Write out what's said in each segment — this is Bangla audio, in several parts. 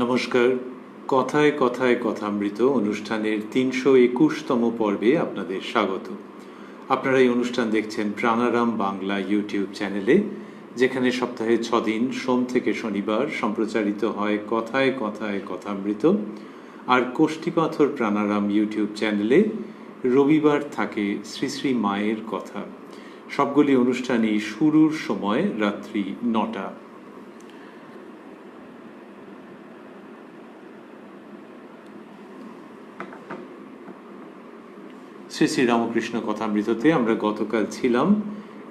নমস্কার। কথায় কথায় কথামৃত অনুষ্ঠানের ৩২১তম পর্বে আপনাদের স্বাগত। আপনারা এই অনুষ্ঠান দেখছেন প্রাণারাম বাংলা ইউটিউব চ্যানেলে, যেখানে সপ্তাহে ৬ দিন সোম থেকে শনিবার সম্প্রচারিত হয় কথায় কথায় কথামৃত, আর কোষ্ঠীপাথর প্রাণারাম ইউটিউব চ্যানেলে রবিবার থাকে শ্রী শ্রী মায়ের কথা। সবগুলি অনুষ্ঠানই শুরুর সময় রাত্রি ৯টা। শ্রী শ্রী রামকৃষ্ণ কথামৃততে আমরা গতকাল ছিলাম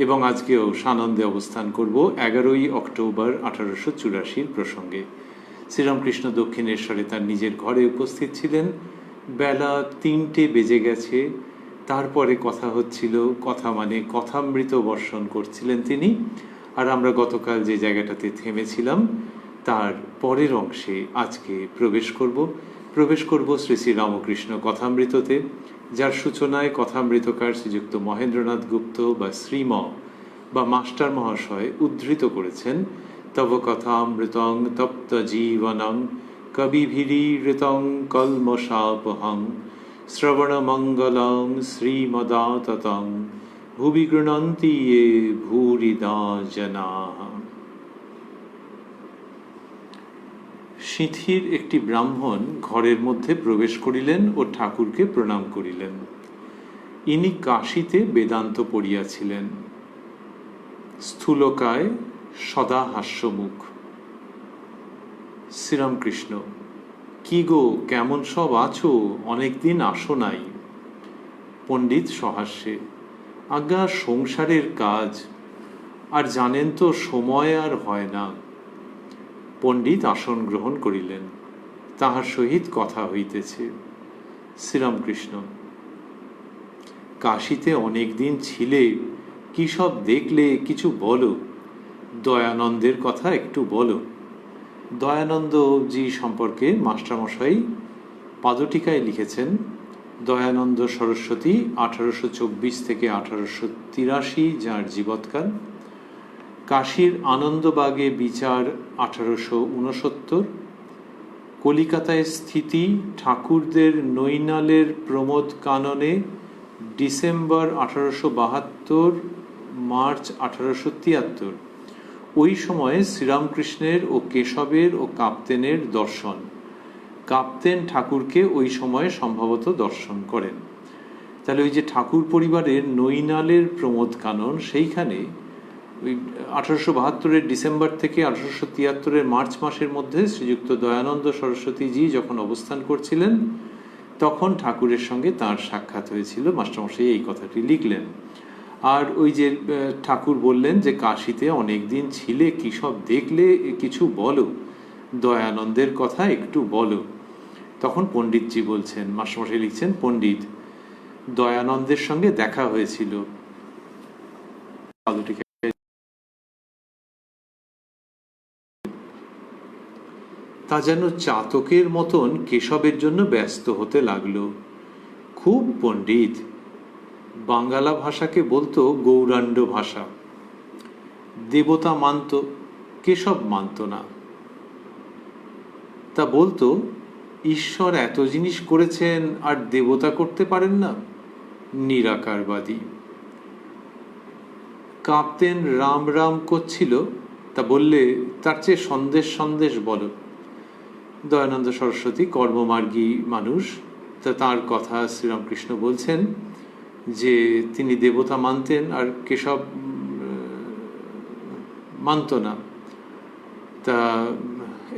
এবং আজকেও সানন্দে অবস্থান করব ১১ই অক্টোবর ১৮৮৪ প্রসঙ্গে। শ্রীরামকৃষ্ণ দক্ষিণেশ্বরে তার নিজের ঘরে উপস্থিত ছিলেন। বেলা ৩টে বেজে গেছে। তারপরে কথা হচ্ছিল, কথা মানে কথামৃত বর্ষণ করছিলেন তিনি। আর আমরা গতকাল যে জায়গাটাতে থেমেছিলাম তার পরের অংশে আজকে প্রবেশ করব শ্রী শ্রী রামকৃষ্ণ কথামৃততে, যার সূচনায় কথামৃতকার শ্রীযুক্ত মহেন্দ্রনাথ গুপ্ত বা শ্রীম বা মাস্টার মহাশয় উদ্ধৃত করেছেন, তব কথামৃতং তপ্ত জীবনং কবিভিরীৃতং কলমশাপহং শ্রবণমঙ্গলং শ্রীমদাততং ভুবি গৃণন্তি ये ভূরিদা জনাঃ। সিঁথির একটি ব্রাহ্মণ ঘরের মধ্যে প্রবেশ করিলেন ও ঠাকুরকে প্রণাম করিলেন। ইনি কাশীতে বেদান্ত পড়িয়াছিলেন। স্থূলকায়, সদা হাস্যমুখ। শ্রীরামকৃষ্ণ: কি গো, কেমন সব আছো? অনেকদিন আসো নাই। পণ্ডিত সহাস্যে: আজ্ঞা, সংসারের কাজ, আর জানেন তো সময় আর হয় না। পণ্ডিত আসন গ্রহণ করিলেন। তাহার সহিত কথা হইতেছে। শ্রীরামকৃষ্ণ: কাশীতে অনেক দিন ছিলে, কি সব দেখলে কিছু বলো। দয়ানন্দের কথা একটু বলো। দয়ানন্দজি সম্পর্কে মাস্টারমশাই পাদটিকায় লিখেছেন, দয়ানন্দ সরস্বতী 1824 থেকে 1883 যাঁর জীবৎকাল। কাশীর আনন্দবাগে বিচার 1869। কলিকাতায় স্থিতি ঠাকুরদের নৈনালের প্রমোদ কাননে ডিসেম্বর 1872, মার্চ 1873। ওই সময়ে শ্রীরামকৃষ্ণের ও কেশবের ও কাপ্তেনের দর্শন। কাপ্তেন ঠাকুরকে ওই সময়ে সম্ভবত দর্শন করেন। তাহলে ওই যে ঠাকুর পরিবারের নৈনালের প্রমোদ কানন, সেইখানে ওই 1872 ডিসেম্বর থেকে 1873 মার্চ মাসের মধ্যে শ্রীযুক্ত দয়ানন্দ সরস্বতীজি যখন অবস্থান করছিলেন, তখন ঠাকুরের সঙ্গে তাঁর সাক্ষাৎ হয়েছিল। মাস্টারমশাই এই কথাটি লিখলেন। আর ওই যে ঠাকুর বললেন যে কাশীতে অনেক দিন ছিলে, কী সব দেখলে কিছু বলো, দয়ানন্দের কথা একটু বলো। তখন পণ্ডিতজি বলছেন, মাস্টারমশাই লিখছেন, পণ্ডিত: দয়ানন্দের সঙ্গে দেখা হয়েছিল। তা যেন চাতকের মতন কেশবের জন্য ব্যস্ত হতে লাগলো। খুব পণ্ডিত। বাঙ্গালা ভাষাকে বলতো গৌরাণ্ড ভাষা। দেবতা মানত, কেশব মানত না। তা বলতো, ঈশ্বর এত জিনিস করেছেন আর দেবতা করতে পারেন না, নিরাকারবাদী। কাঁপতেন, রাম রাম করছিল, তা বললে তার চেয়ে সন্দেশ বলো। দয়ানন্দ সরস্বতী কর্মমার্গী মানুষ, তা তাঁর কথা শ্রীরামকৃষ্ণ বলছেন যে তিনি দেবতা মানতেন আর কেশব মানত না। তা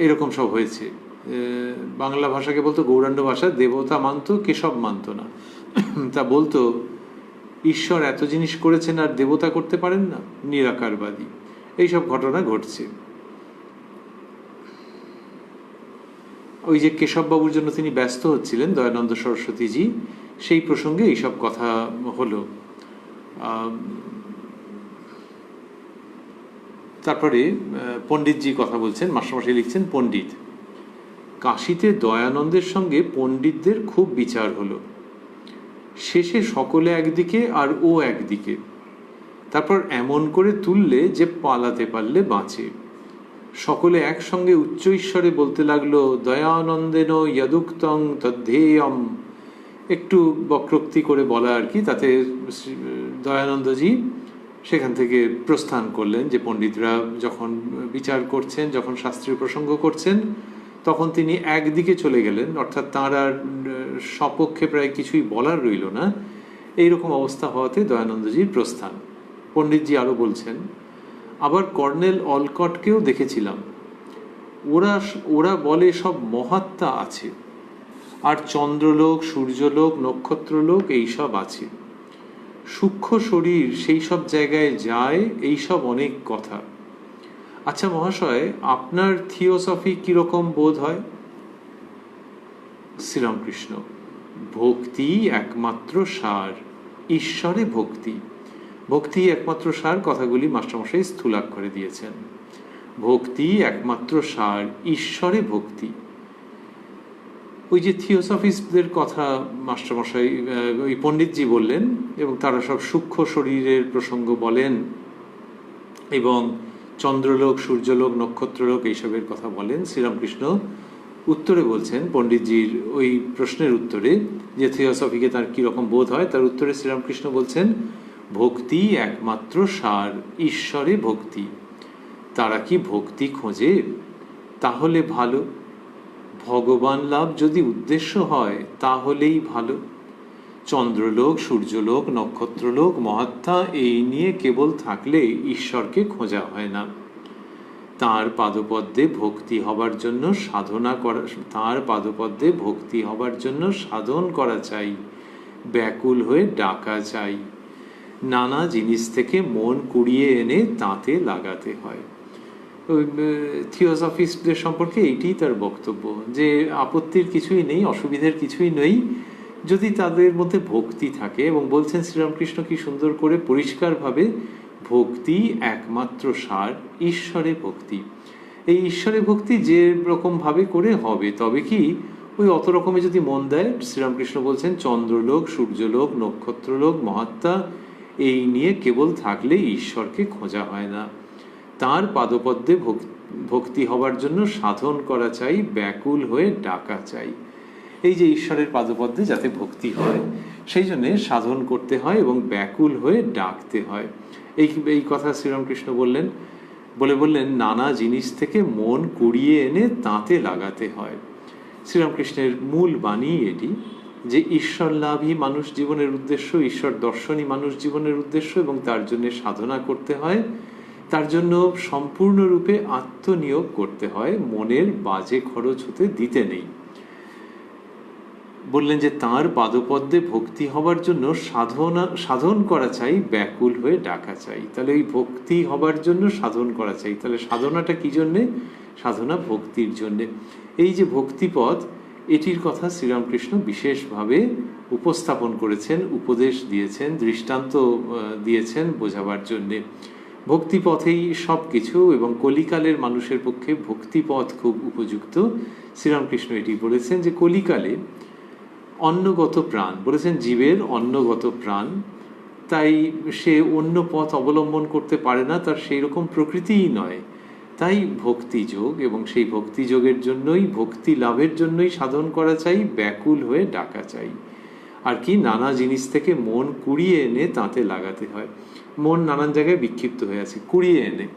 এরকম সব হয়েছে। বাংলা ভাষাকে বলতো গৌরাণ্ড ভাষা, দেবতা মানত, কেশব মানত না। তা বলতো, ঈশ্বর এত জিনিস করেছেন আর দেবতা করতে পারেন না, নিরাকারবাদী। এইসব ঘটনা ঘটছে। ওই যে কেশববাবুর জন্য তিনি ব্যস্ত হচ্ছিলেন, দয়ানন্দ সরস্বতীজি, সেই প্রসঙ্গে এইসব কথা হলো। তারপরে পণ্ডিতজি কথা বলছেন, মাস্টারমশাই লিখছেন, পণ্ডিত: কাশীতে দয়ানন্দের সঙ্গে পণ্ডিতদের খুব বিচার হলো। শেষে সকলে একদিকে আর ও একদিকে। তারপর এমন করে তুললে যে পালাতে পারলে বাঁচে। সকলে একসঙ্গে উচ্চ ঈশ্বরে বলতে লাগলো, দয়ানন্দেন যদুক্তং তদ্ধেয়ম। একটু বক্রোক্তি করে বলা আর কি। তাতে দয়ানন্দজি সেখান থেকে প্রস্থান করলেন, যে পণ্ডিতরা যখন বিচার করছেন, যখন শাস্ত্রীয় প্রসঙ্গ করছেন, তখন তিনি একদিকে চলে গেলেন, অর্থাৎ তাঁর আর সপক্ষে প্রায় কিছুই বলার রইল না। এইরকম অবস্থা হওয়াতে দয়ানন্দজির প্রস্থান। পণ্ডিতজি আরও বলছেন, আবার কর্নেল অলকটকেও দেখেছিলাম, ওরা বলে সব মহাত্মা আছে, আর চন্দ্রলোক, সূর্যলোক, নক্ষত্রলোক এইসব আছে। সূক্ষ্ম শরীর সেই সব জায়গায় যায়, এইসব অনেক কথা। আচ্ছা মহাশয়, আপনার থিওসফি কিরকম বোধ হয়? শ্রীরামকৃষ্ণ, ভক্তি একমাত্র সার, ঈশ্বরে ভক্তি। ভক্তি একমাত্র সার, কথাগুলি মাস্টারমশাই স্থূলাক্ষরে দিয়েছেন। ভক্তি একমাত্র সার, ঈশ্বরে ভক্তি। ওই যে থিওসফিস্টদের কথা মাস্টারমশাই, ওই পণ্ডিতজি বললেন, এবং তারা সব সূক্ষ্ম শরীরের প্রসঙ্গ বলেন, এবং চন্দ্রলোক, সূর্যলোক, নক্ষত্রলোক এইসবের কথা বলেন। শ্রীরামকৃষ্ণ উত্তরে বলছেন, পণ্ডিতজির ওই প্রশ্নের উত্তরে, যে থিওসফিকে তার কীরকম বোধ হয়, তার উত্তরে শ্রীরামকৃষ্ণ বলছেন, ভক্তি একমাত্র সার, ঈশ্বরে ভক্তি। তারা কি ভক্তি খোঁজে? তাহলে ভালো। ভগবান লাভ যদি উদ্দেশ্য হয় তাহলেই ভালো। চন্দ্রলোক, সূর্যলোক, নক্ষত্রলোক, মহাত্মা এই নিয়ে কেবল থাকলে ঈশ্বরকে খোঁজা হয় না। তাঁর পাদপদ্মে ভক্তি হবার জন্য সাধনা করা, তাঁর পাদপদ্মে ভক্তি হবার জন্য সাধন করা চাই, ব্যাকুল হয়ে ডাকা চাই। নানা জিনিস থেকে মন কুড়িয়ে এনে তাতে লাগাতে হয়। ওই থিওসফিস্টদের সম্পর্কে এইটিই তার বক্তব্য, যে আপত্তির কিছুই নেই, অসুবিধার কিছুই নেই, যদি তাদের মধ্যে ভক্তি থাকে। এবং বলছেন শ্রীরামকৃষ্ণ কি সুন্দর করে পরিষ্কারভাবে, ভক্তি একমাত্র সার, ঈশ্বরে ভক্তি। এই ঈশ্বরে ভক্তি যে রকমভাবে করে হবে, তবে কি ওই অত রকমে যদি মন দেয়, শ্রীরামকৃষ্ণ বলছেন চন্দ্রলোক, সূর্যলোক, নক্ষত্রলোক, মহাত্মা এই নিয়ে কেবল থাকলে ঈশ্বরকে খোঁজা হয় না। তাঁর পাদপদ্মে ভক্তি হবার জন্য সাধন করা চাই, ব্যাকুল হয়ে ডাকা চাই। এই যে ঈশ্বরের পাদপদ্মে যাতে ভক্তি হয়, সেই জন্যে সাধন করতে হয় এবং ব্যাকুল হয়ে ডাকতে হয়। এই কথা শ্রীরামকৃষ্ণ বললেন, বললেন নানা জিনিস থেকে মন কুড়িয়ে এনে তাঁতে লাগাতে হয়। শ্রীরামকৃষ্ণের মূল বাণী এটি, যে ঈশ্বর লাভই মানুষ জীবনের উদ্দেশ্য, ঈশ্বর দর্শনই মানুষ জীবনের উদ্দেশ্য, এবং তার জন্য সাধনা করতে হয়, তার জন্য সম্পূর্ণরূপে আত্মনিয়োগ করতে হয়, মনের বাজে খরচ হতে দিতে নেই। বললেন যে তাঁর পাদপদ্মে ভক্তি হবার জন্য সাধন করা চাই, ব্যাকুল হয়ে ডাকা চাই। তাহলে এই ভক্তি হবার জন্য সাধন করা চাই। তাহলে সাধনাটা কি জন্যে? সাধনা ভক্তির জন্যে। এই যে ভক্তিপথ, এটির কথা শ্রীরামকৃষ্ণ বিশেষভাবে উপস্থাপন করেছেন, উপদেশ দিয়েছেন, দৃষ্টান্ত দিয়েছেন বোঝাবার জন্যে। ভক্তিপথেই সব কিছু, এবং কলিকালের মানুষের পক্ষে ভক্তিপথ খুব উপযুক্ত। শ্রীরামকৃষ্ণ এটি বলেছেন যে কলিকালে অন্নগত প্রাণ, বলেছেন জীবের অন্নগত প্রাণ, তাই সে অন্য পথ অবলম্বন করতে পারে না, তার সেই রকম প্রকৃতিই নয়। তাই ভক্তিযোগ, এবং সেই ভক্তিযোগের জন্যই, ভক্তি লাভের জন্যই সাধন করা চাই, ব্যাকুল হয়ে ডাকা চাই। আর কি, নানা জিনিস থেকে মন কুড়িয়ে এনে তাতে লাগাতে হয়। মন নানান জায়গায় বিক্ষিপ্ত হয়ে আছে, কুড়িয়ে এনে,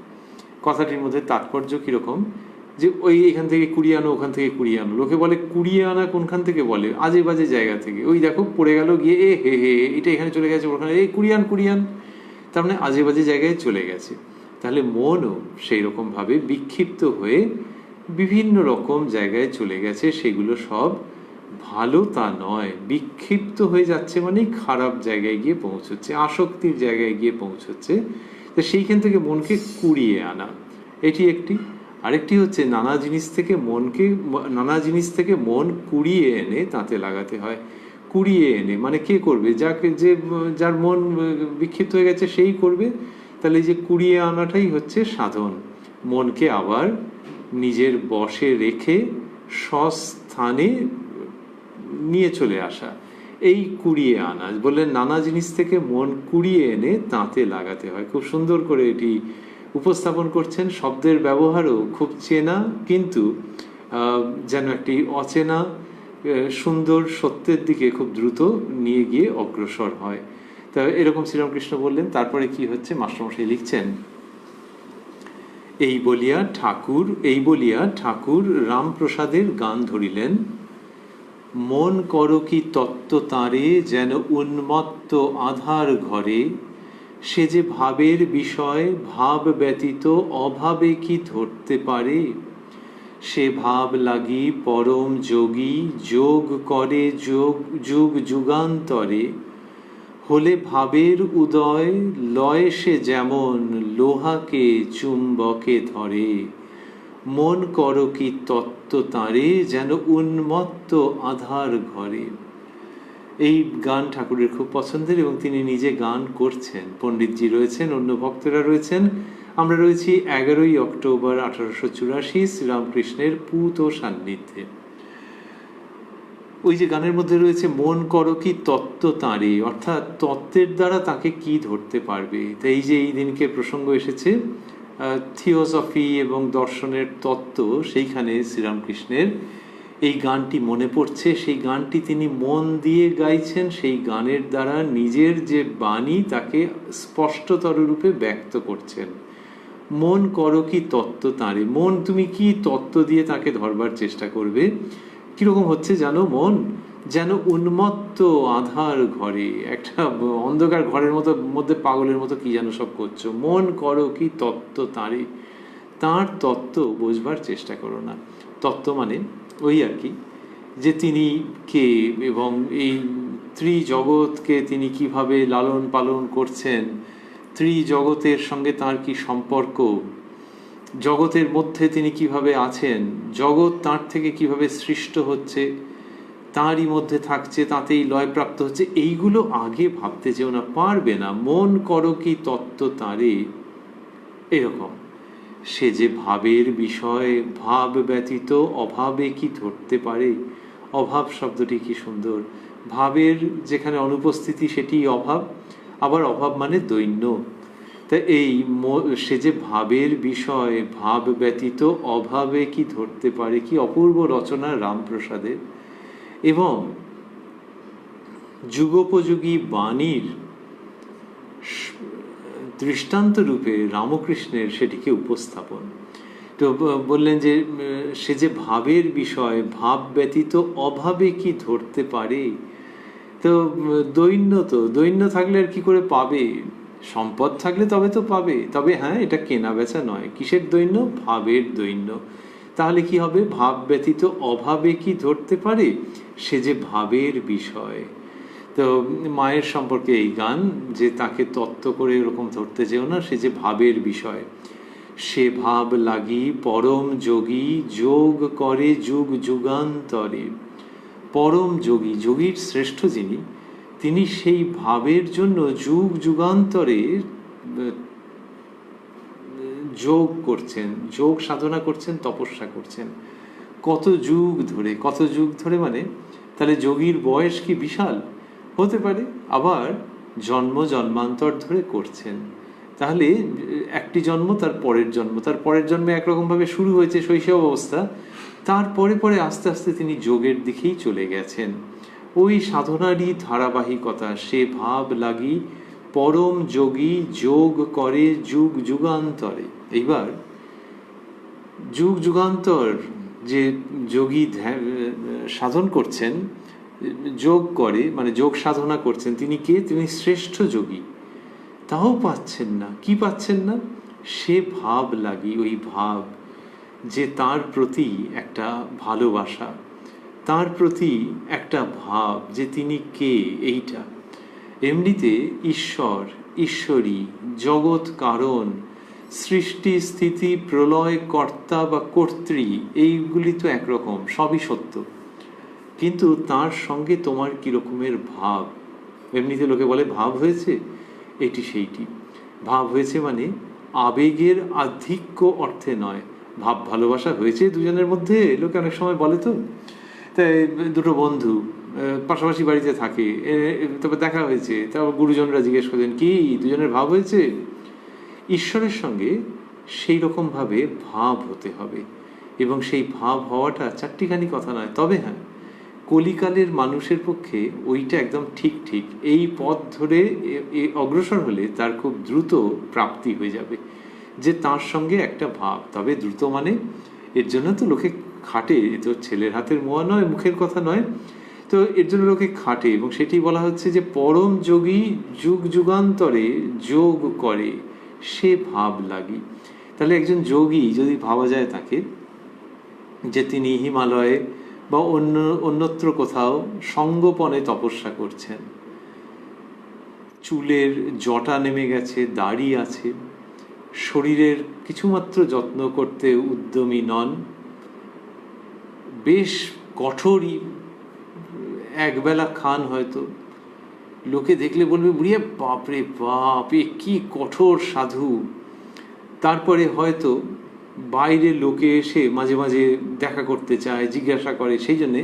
কথাটির মধ্যে তাৎপর্য কীরকম, যে ওই এখান থেকে কুড়িয়ে আনো, ওখান থেকে কুড়িয়ে আনো। লোকে বলে কুড়িয়ে আনা কোনখান থেকে বলে? আজে বাজে জায়গা থেকে। ওই দেখো পড়ে গেল, গিয়ে এ হে হে এটা এখানে চলে গেছে, ওখানে এই কুড়িয়ান, তার মানে আজে বাজে জায়গায় চলে গেছে। তাহলে মনও সেই রকমভাবে বিক্ষিপ্ত হয়ে বিভিন্ন রকম জায়গায় চলে গেছে। সেগুলো সব ভালো তা নয়, বিক্ষিপ্ত হয়ে যাচ্ছে মানে খারাপ জায়গায় গিয়ে পৌঁছচ্ছে, আসক্তির জায়গায় গিয়ে পৌঁছচ্ছে। তো সেইখান থেকে মনকে কুড়িয়ে আনা, এটি একটি। আরেকটি হচ্ছে নানা জিনিস থেকে মন কুড়িয়ে এনে তাতে লাগাতে হয়। কুড়িয়ে এনে মানে কে করবে? যার মন বিক্ষিপ্ত হয়ে গেছে সেই করবে। তাহলে যে কুড়িয়ে আনাটাই হচ্ছে সাধন, মনকে আবার নিজের বশে রেখে স্বস্থানে নিয়ে চলে আসা, এই কুড়িয়ে আনা। বললেন নানা জিনিস থেকে মন কুড়িয়ে এনে তাঁতে লাগাতে হয়। খুব সুন্দর করে এটি উপস্থাপন করছেন। শব্দের ব্যবহারও খুব চেনা, কিন্তু যেন একটি অচেনা সুন্দর সত্যের দিকে খুব দ্রুত নিয়ে গিয়ে অগ্রসর হয়। তা এরকম শ্রীরামকৃষ্ণ বললেন। তারপরে কি হচ্ছে, মাস্টারমশাই লিখছেন, এই বলিয়া ঠাকুর রামপ্রসাদের গান ধরিলেন। মন করো কি তত্ত্ব তারে, যেন উন্মত্ত আধার ঘরে, সে যে ভাবের বিষয়, ভাব ব্যতীত অভাবে কি ধরতে পারে। সে ভাব লাগি পরম যোগী, যোগ করে যুগ যুগান্তরে, হলে ভাবের উদয়, লয় সে যেমন লোহাকে চুম্বকে ধরে। মন করো কি তত্ত্ব তারে, যেন উন্মত্ত আধার ঘরে। এই গান ঠাকুরের খুব পছন্দের এবং তিনি নিজে গান করছেন। পণ্ডিতজি রয়েছেন, অন্য ভক্তরা রয়েছেন। আমরা রয়েছি 11ই অক্টোবর 1884 শ্রীরামকৃষ্ণের পূত সান্নিধ্যে। ওই যে গানের মধ্যে রয়েছে মন করো কি তত্ত্ব তাঁরে, অর্থাৎ তত্ত্বের দ্বারা তাকে কি ধরতে পারবে। তাই এই যে এই দিনকে প্রসঙ্গ এসেছে থিওসফি এবং দর্শনের তত্ত্ব, সেইখানে শ্রীরামকৃষ্ণের এই গানটি মনে পড়ছে। সেই গানটি তিনি মন দিয়ে গাইছেন, সেই গানের দ্বারা নিজের যে বাণী তাকে স্পষ্টতর রূপে ব্যক্ত করছেন। মন করো কি তত্ত্ব তাঁরে, মন তুমি কি তত্ত্ব দিয়ে তাকে ধরবার চেষ্টা করবে। কিরকম হচ্ছে জানো, মন যেন উন্মত্ত আধার ঘরে, একটা অন্ধকার ঘরের মধ্যে পাগলের মতো কি যেন সব করছো। মন করো কি তত্ত্ব তাঁরে, তাঁর তত্ত্ব বোঝবার চেষ্টা করো না। তত্ত্ব মানে ওই আর কি, যে তিনি কে এবং এই ত্রিজগৎকে তিনি কিভাবে লালন পালন করছেন, ত্রিজগতের সঙ্গে তার কি সম্পর্ক, জগতের মধ্যে তিনি কিভাবে আছেন, জগৎ তার থেকে কিভাবে সৃষ্ট হচ্ছে, তারই মধ্যে থাকছে, তাতেই লয়প্রাপ্ত হচ্ছে। এইগুলো আগে ভাবতে যেও না, পারবে না। মন করো কি তত্ত্ব তাঁরে, এরকম। সে যে ভাবের বিষয়, ভাব ব্যতীত অভাবে কি ধরতে পারে। অভাব শব্দটি কি সুন্দর। ভাবের যেখানে অনুপস্থিতি সেটি অভাব, আবার অভাব মানে দৈন্য। তা এই সে যে ভাবের বিষয়, ভাব ব্যতীত অভাবে কি ধরতে পারে। কি অপূর্ব রচনা রামপ্রসাদের। এবং যুগোপযোগী বাণীর দৃষ্টান্ত রূপে রামকৃষ্ণের সেটিকে উপস্থাপন। তো বললেন যে সে যে ভাবের বিষয়, ভাব ব্যতীত অভাবে কি ধরতে পারে। তো দৈন্য থাকলে আর কি করে পাবে। সম্পদ থাকলে তবে তো পাবে, তবে হ্যাঁ, এটা কেনা বেচা নয়। কিসের দৈন্য? ভাবের দৈন্য। তাহলে কি হবে? ভাব ব্যতীত অভাবে কি ধরতে পারে, সে যে ভাবের বিষয়। তো মায়ের সম্পর্কে এই গান, যে তাকে তত্ত্ব করে এরকম ধরতে যেও না, সে যে ভাবের বিষয়। সে ভাব লাগি পরম যোগী, যোগ করে যুগ যুগান্তরে। পরম যোগী, যোগীর শ্রেষ্ঠ যিনি, তিনি সেই ভাবের জন্য যুগ যুগান্তরে যোগ করছেন, যোগ সাধনা করছেন, তপস্যা করছেন। কত যুগ ধরে মানে তাহলে যোগীর বয়স কি বিশাল হতে পারে। আবার জন্মান্তর ধরে করছেন। তাহলে একটি জন্ম, তার পরের জন্মে একরকমভাবে শুরু হয়েছে শৈশব অবস্থা, তারপরে আস্তে আস্তে তিনি যোগের দিকেই চলে গেছেন। ওই সাধনারই ধারাবাহিকতা। সে ভাব লাগি পরম যোগী, যোগ করে যুগ যুগান্তরে। এইবার যুগ যুগান্তর যে যোগী সাধন করছেন, যোগ করে মানে যোগ সাধনা করছেন, তিনি কে? তিনি শ্রেষ্ঠ যোগী। তাও পাচ্ছেন না। কি পাচ্ছেন না? সে ভাব লাগি, ওই ভাব, যে তার প্রতি একটা ভালোবাসা, তার প্রতি একটা ভাব যে তিনি কে, এইটা। এমনিতে ঈশ্বর, ঈশ্বরী, জগৎ কারণ, সৃষ্টি স্থিতি প্রলয় কর্তা বা কর্ত্রী, এইগুলি তো একরকম, সবই সত্য। কিন্তু তার সঙ্গে তোমার কি রকমের ভাব। এমনিতে লোকে বলে ভাব হয়েছে, এটি সেইটি। ভাব হয়েছে মানে আবেগের আধিক্য অর্থে নয়। ভাব ভালোবাসা হয়েছে দুজনের মধ্যে, লোকে অনেক সময় বলে তো। তাই দুটো বন্ধু পাশাপাশি বাড়িতে থাকে, তবে দেখা হয়েছে, তারপর গুরুজনরা জিজ্ঞেস করলেন, কি দুজনের ভাব হয়েছে? ঈশ্বরের সঙ্গে সেই রকমভাবে ভাব হতে হবে। এবং সেই ভাব হওয়াটা চারটিখানি কথা নয়। তবে হ্যাঁ, কলিকালের মানুষের পক্ষে ওইটা একদম ঠিক ঠিক এই পথ ধরে অগ্রসর হলে তার খুব দ্রুত প্রাপ্তি হয়ে যাবে, যে তার সঙ্গে একটা ভাব। তবে দ্রুত মানে এর জন্য তো লোকে খাটে, এ তো ছেলের হাতের মোয়া নয়, মুখের কথা নয়। তো এর জন্য লোকে খাটে, এবং সেটি বলা হচ্ছে যে পরম যোগী যুগ যুগান্তরে যোগ করে সে ভাব লাগি। তাহলে একজন যোগী যদি ভাবা যায় তাকে, যে তিনি হিমালয়ে বা অন্যত্র কোথাও সঙ্গোপনে তপস্যা করছেন, চুলের জটা নেমে গেছে, দাড়ি আছে, শরীরের কিছুমাত্র যত্ন করতে উদ্যমী নন, বেশ কঠোরই, একবেলা খান হয়তো, লোকে দেখলে বলবে বুড়িয়া বাপরে বাপ, এ কি কঠোর সাধু। তারপরে হয়তো বাইরে লোকে এসে মাঝে মাঝে দেখা করতে চায়, জিজ্ঞাসা করে, সেই জন্যে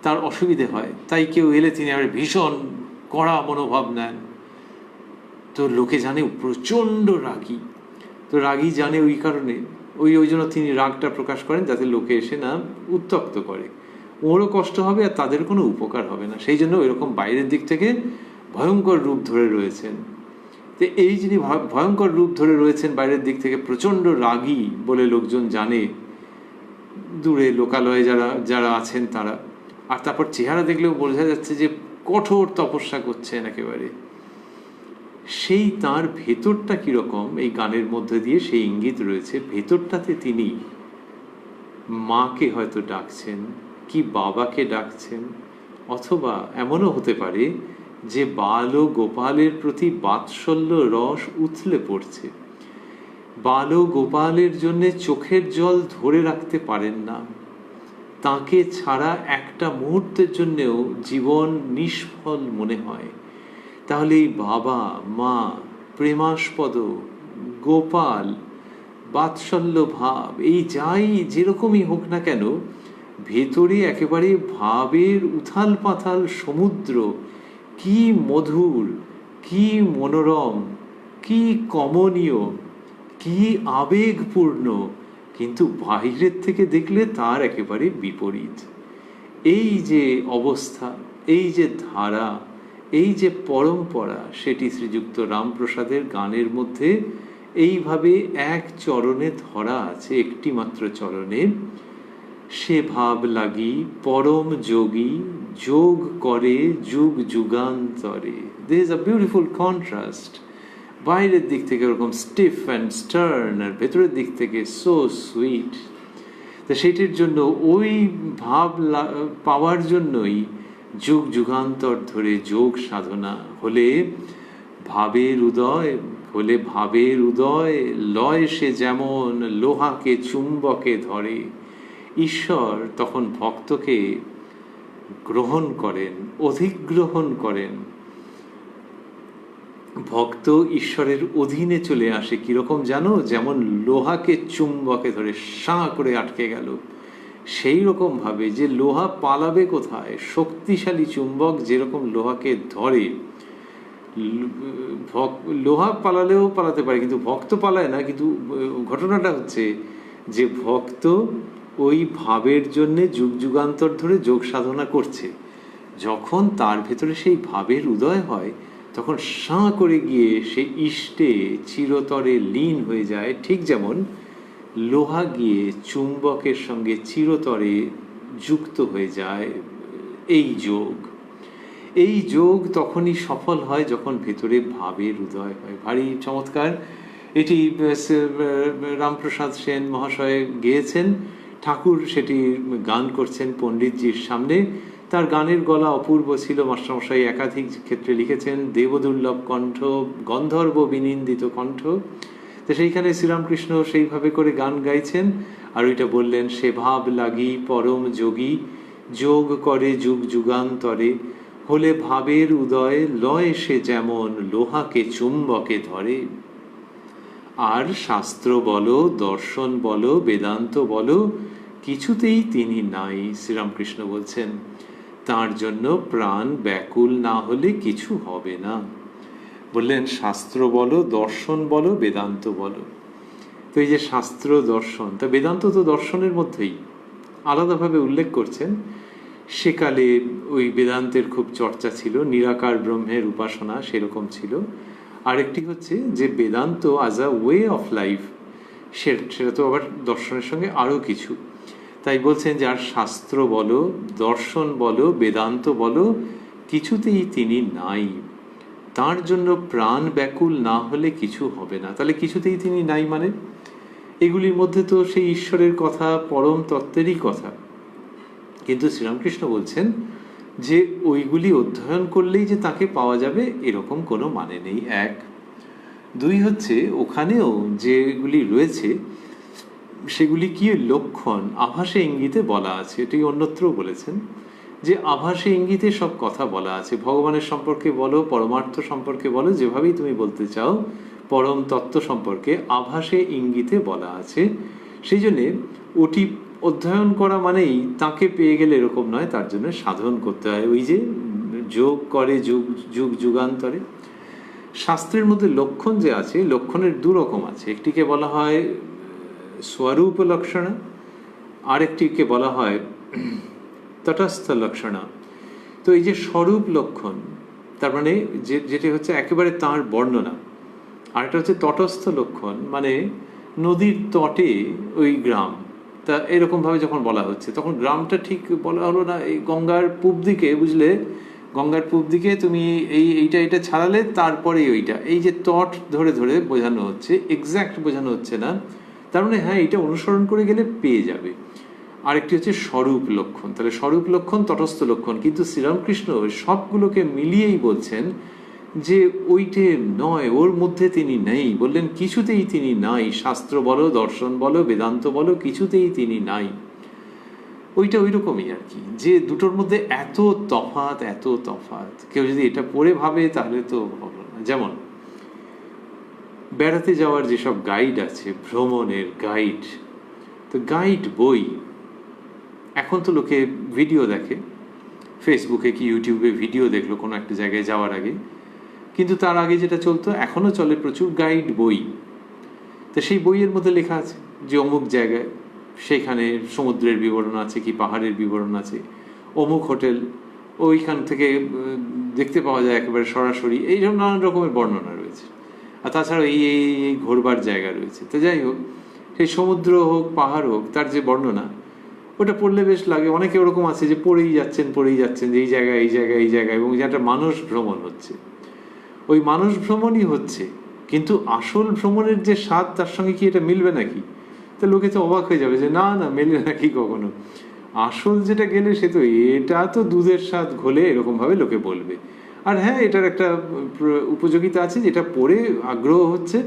তার অসুবিধে হয়। তাই কেউ এলে তিনি আবার ভীষণ কড়া মনোভাব নেন। তো লোকে জানে প্রচণ্ড রাগী। তো রাগী জানে ওই কারণে, ওই জন্য তিনি রাগটা প্রকাশ করেন, যাতে লোকে এসে না উত্তক্ত করে। ওরও কষ্ট হবে আর তাদের কোনো উপকার হবে না। সেই জন্য ওইরকম বাইরের দিক থেকে ভয়ঙ্কর রূপ ধরে রয়েছেন। তো এই যিনি ভয়ঙ্কর রূপ ধরে রয়েছেন বাইরের দিক থেকে, প্রচণ্ড রাগী বলে লোকজন জানে, দূরে লোকালয়ে যারা আছেন তারা। আর তারপর চেহারা দেখলেও বোঝা যাচ্ছে যে কঠোর তপস্যা করছেন একেবারে। সেই তার ভেতরটা কিরকম, এই গানের মধ্যে দিয়ে সেই ইঙ্গিত রয়েছে। ভেতরটাতে তিনি মাকে হয়তো ডাকছেন, কি বাবাকে ডাকছেন, অথবা এমনও হতে পারে যে বাল ও গোপালের প্রতি বাৎসল্য রস উথলে পড়ছে। বাল ও গোপালের জন্যে চোখের জল ধরে রাখতে পারেন না, তাকে ছাড়া একটা মুহূর্তের জন্যেও জীবন নিষ্ফল মনে হয়। তাহলে এই বাবা মা, প্রেমাস্পদ গোপাল, বাৎসল্য ভাব, এই যাই যেরকমই হোক না কেন, ভেতরে একেবারে ভাবের উথাল পাথাল সমুদ্র। কি মধুর, কি মনোরম, কি কমনীয়, কি আবেগপূর্ণ, কিন্তু বাইরের থেকে দেখলে তার একেবারে বিপরীত। এই যে অবস্থা, এই যে ধারা, এই যে পরম্পরা, সেটি শ্রীযুক্ত রামপ্রসাদের গানের মধ্যে এইভাবে এক চরণে ধরা আছে, একটি মাত্র চরণে। সে ভাব লাগি পরম যোগী যোগ করে যুগ যুগান্তরে। There is a beautiful contrast. বাইরের দিক থেকে ওরকম স্টিফ অ্যান্ড স্টার্ন, আর ভেতরের দিক থেকে সো সুইট। তো সেটির জন্য ওই ভাব পাওয়ার জন্যই যুগ যুগান্তর ধরে যোগ সাধনা হলে ভাবের উদয় লয় সে যেমন লোহাকে চুম্বকে ধরে। ঈশ্বর তখন ভক্তকে গ্রহণ করেন, অধিগ্রহণ করেন। ভক্ত ঈশ্বরের অধীনে চলে আসে। কিরকম জানো, যেমন লোহাকে চুম্বকে ধরে সাঁ করে আটকে গেল, সেই রকম ভাবে যে লোহা পালাবে কোথায়, শক্তিশালী চুম্বক যেরকম লোহাকে ধরে, লোহা পালালেও পালাতে পারে, কিন্তু ভক্ত পালায় না। কিন্তু ঘটনাটা হচ্ছে যে ভক্ত ওই ভাবের জন্যে যুগ যুগান্তর ধরে যোগ সাধনা করছে। যখন তার ভেতরে সেই ভাবের উদয় হয়, তখন সাঁ করে গিয়ে সে ইষ্টে চিরতরে লীন হয়ে যায়। ঠিক যেমন লোহা গিয়ে চুম্বকের সঙ্গে চিরতরে যুক্ত হয়ে যায়। এই যোগ তখনই সফল হয় যখন ভেতরে ভাবের উদয় হয়। ভারী চমৎকার। এটি রামপ্রসাদ সেন মহাশয় গেয়েছেন, ঠাকুর সেটি গান করছেন পণ্ডিতজির সামনে। তার গানের গলা অপূর্ব ছিল। মাস্টারমশাই একাধিক ক্ষেত্রে লিখেছেন দেবদুর্লভ কণ্ঠ, গন্ধর্ব বিনিন্দিত কণ্ঠ। তো সেইখানে শ্রীরামকৃষ্ণ সেইভাবে করে গান গাইছেন, আর ওইটা বললেন, সে ভাব লাগি পরম যোগী যোগ করে যুগ যুগান্তরে, হলে ভাবের উদয় লয় সে যেমন লোহাকে চুম্বকে ধরে। আর শাস্ত্র বলো, দর্শন বলো, বেদান্ত বলো, কিছুতেই তিনি নাই। শ্রীরামকৃষ্ণ বলছেন তার জন্য প্রাণ ব্যাকুল না হলে কিছু হবে না। বললেন শাস্ত্র বলো, দর্শন বলো, বেদান্ত বলো, তো এই যে শাস্ত্র দর্শন, তা বেদান্ত তো দর্শনের মধ্যেই, আলাদাভাবে উল্লেখ করছেন সেকালে ওই বেদান্তের খুব চর্চা ছিল, নিরাকার ব্রহ্মের উপাসনা সেরকম ছিল। আরেকটি হচ্ছে যে Vedanta as a way of life, সেটা তো আবার দর্শনের সঙ্গে আরও কিছু। তাই বলছেন যে আর শাস্ত্র বলো, দর্শন বলো, বেদান্ত বলো, কিছুতেই তিনি নাই। তার জন্য প্রাণ ব্যাকুল না হলে কিছু হবে না। তাহলে কিছুতেই তিনি নাই মানে এগুলির মধ্যে তো সেই ঈশ্বরের কথা, পরম তত্ত্বেরই কথা। কিন্তু শ্রীরামকৃষ্ণ বলছেন যে ওইগুলি অধ্যয়ন করলেই যে তাকে পাওয়া যাবে এরকম কোনো মানে নেই, এক। দুই হচ্ছে ওখানেও যেগুলি রয়েছে সেগুলি কি লক্ষণ, আভাসে ইঙ্গিতে বলা আছে। এটি অন্যত্রও বলেছেন যে আভাসে ইঙ্গিতে সব কথা বলা আছে। ভগবানের সম্পর্কে বলো, পরমার্থ সম্পর্কে বলো, যেভাবেই তুমি বলতে চাও, পরম তত্ত্ব সম্পর্কে আভাসে ইঙ্গিতে বলা আছে। সেই জন্যে ওটি অধ্যয়ন করা মানেই তাকে পেয়ে গেলে এরকম নয়, তার জন্য সাধন করতে হয়। ওই যে যোগ করে যুগ যুগ যুগান্তরে। শাস্ত্রের মধ্যে লক্ষণ যে আছে, লক্ষণের দু রকম আছে। একটিকে বলা হয় স্বরূপ লক্ষণা, আরেকটিকে বলা হয় তটস্থ লক্ষণা। তো এই যে স্বরূপ লক্ষণ, তার মানে যেটি হচ্ছে একেবারে তাঁর বর্ণনা। আরেকটা হচ্ছে তটস্থ লক্ষণ, মানে নদীর তটে ওই গ্রাম, তা এরকমভাবে যখন বলা হচ্ছে তখন গ্রামটা ঠিক বলা হলো না, এই গঙ্গার পূব দিকে, বুঝলে, গঙ্গার পূব দিকে তুমি এইটা ছাড়ালে তারপরেই ওইটা, এই যে তট ধরে ধরে বোঝানো হচ্ছে, এক্স্যাক্ট বোঝানো হচ্ছে না। তার মানে হ্যাঁ, এটা অনুসরণ করে গেলে পেয়ে যাবে। আরেকটি হচ্ছে স্বরূপ লক্ষণ। তাহলে স্বরূপ লক্ষণ, তটস্থ লক্ষণ। কিন্তু শ্রীরামকৃষ্ণ সবগুলোকে মিলিয়েই বলছেন যে ওইটে নয়, ওর মধ্যে তিনি নেই। বললেন কিছুতেই তিনি নাই। শাস্ত্র বলো, দর্শন বলো, বেদান্ত বলো, কিছুতেই তিনি নাই। ওইটা ওই রকমই আর কি, যে দুটোর মধ্যে এত তফাৎ, এত তফাৎ। কেউ যদি এটা পড়ে ভাবে তাহলে তো হলো না। যেমন বেড়াতে যাওয়ার যেসব গাইড আছে, ভ্রমণের গাইড, তো গাইড বই, এখন তো লোকে ভিডিও দেখে, ফেসবুকে কি ইউটিউবে ভিডিও দেখলো কোনো একটা জায়গায় যাওয়ার আগে, কিন্তু তার আগে যেটা চলতো, এখনও চলে প্রচুর গাইড বই। তো সেই বইয়ের মধ্যে লেখা আছে যে অমুক জায়গায়, সেখানে সমুদ্রের বিবরণ আছে, কি পাহাড়ের বিবরণ আছে, অমুক হোটেল, ওইখান থেকে দেখতে পাওয়া যায় একেবারে সরাসরি, এইসব নানান রকমের বর্ণনা রয়েছে। আর তাছাড়া এই এই এই ঘোরবার জায়গা রয়েছে। তো যাই হোক, সেই সমুদ্র হোক, পাহাড় হোক, তার যে বর্ণনা, ওটা পড়লে বেশ লাগে। অনেকে ওরকম আছে যে পড়েই যাচ্ছেন যে এই জায়গায়, এই জায়গায়, এই জায়গায়, এবং যে একটা মানুষ ভ্রমণ হচ্ছে, ওই মানুষ ভ্রমণই হচ্ছে, কিন্তু আসল ভ্রমণের যে স্বাদ, তার সঙ্গে কি এটা মিলবে নাকি? তো লোকে তো অবাক হয়ে যাবে যে না না, মেলে নাকি কখনো। আসল যেটা গেলে সে তো, এটা তো দুধের স্বাদ ঘোলে, এরকমভাবে লোকে বলবে। আর হ্যাঁ, এটার একটা উপযোগিতা আছে, যেটা পড়ে আগ্রহ হচ্ছে,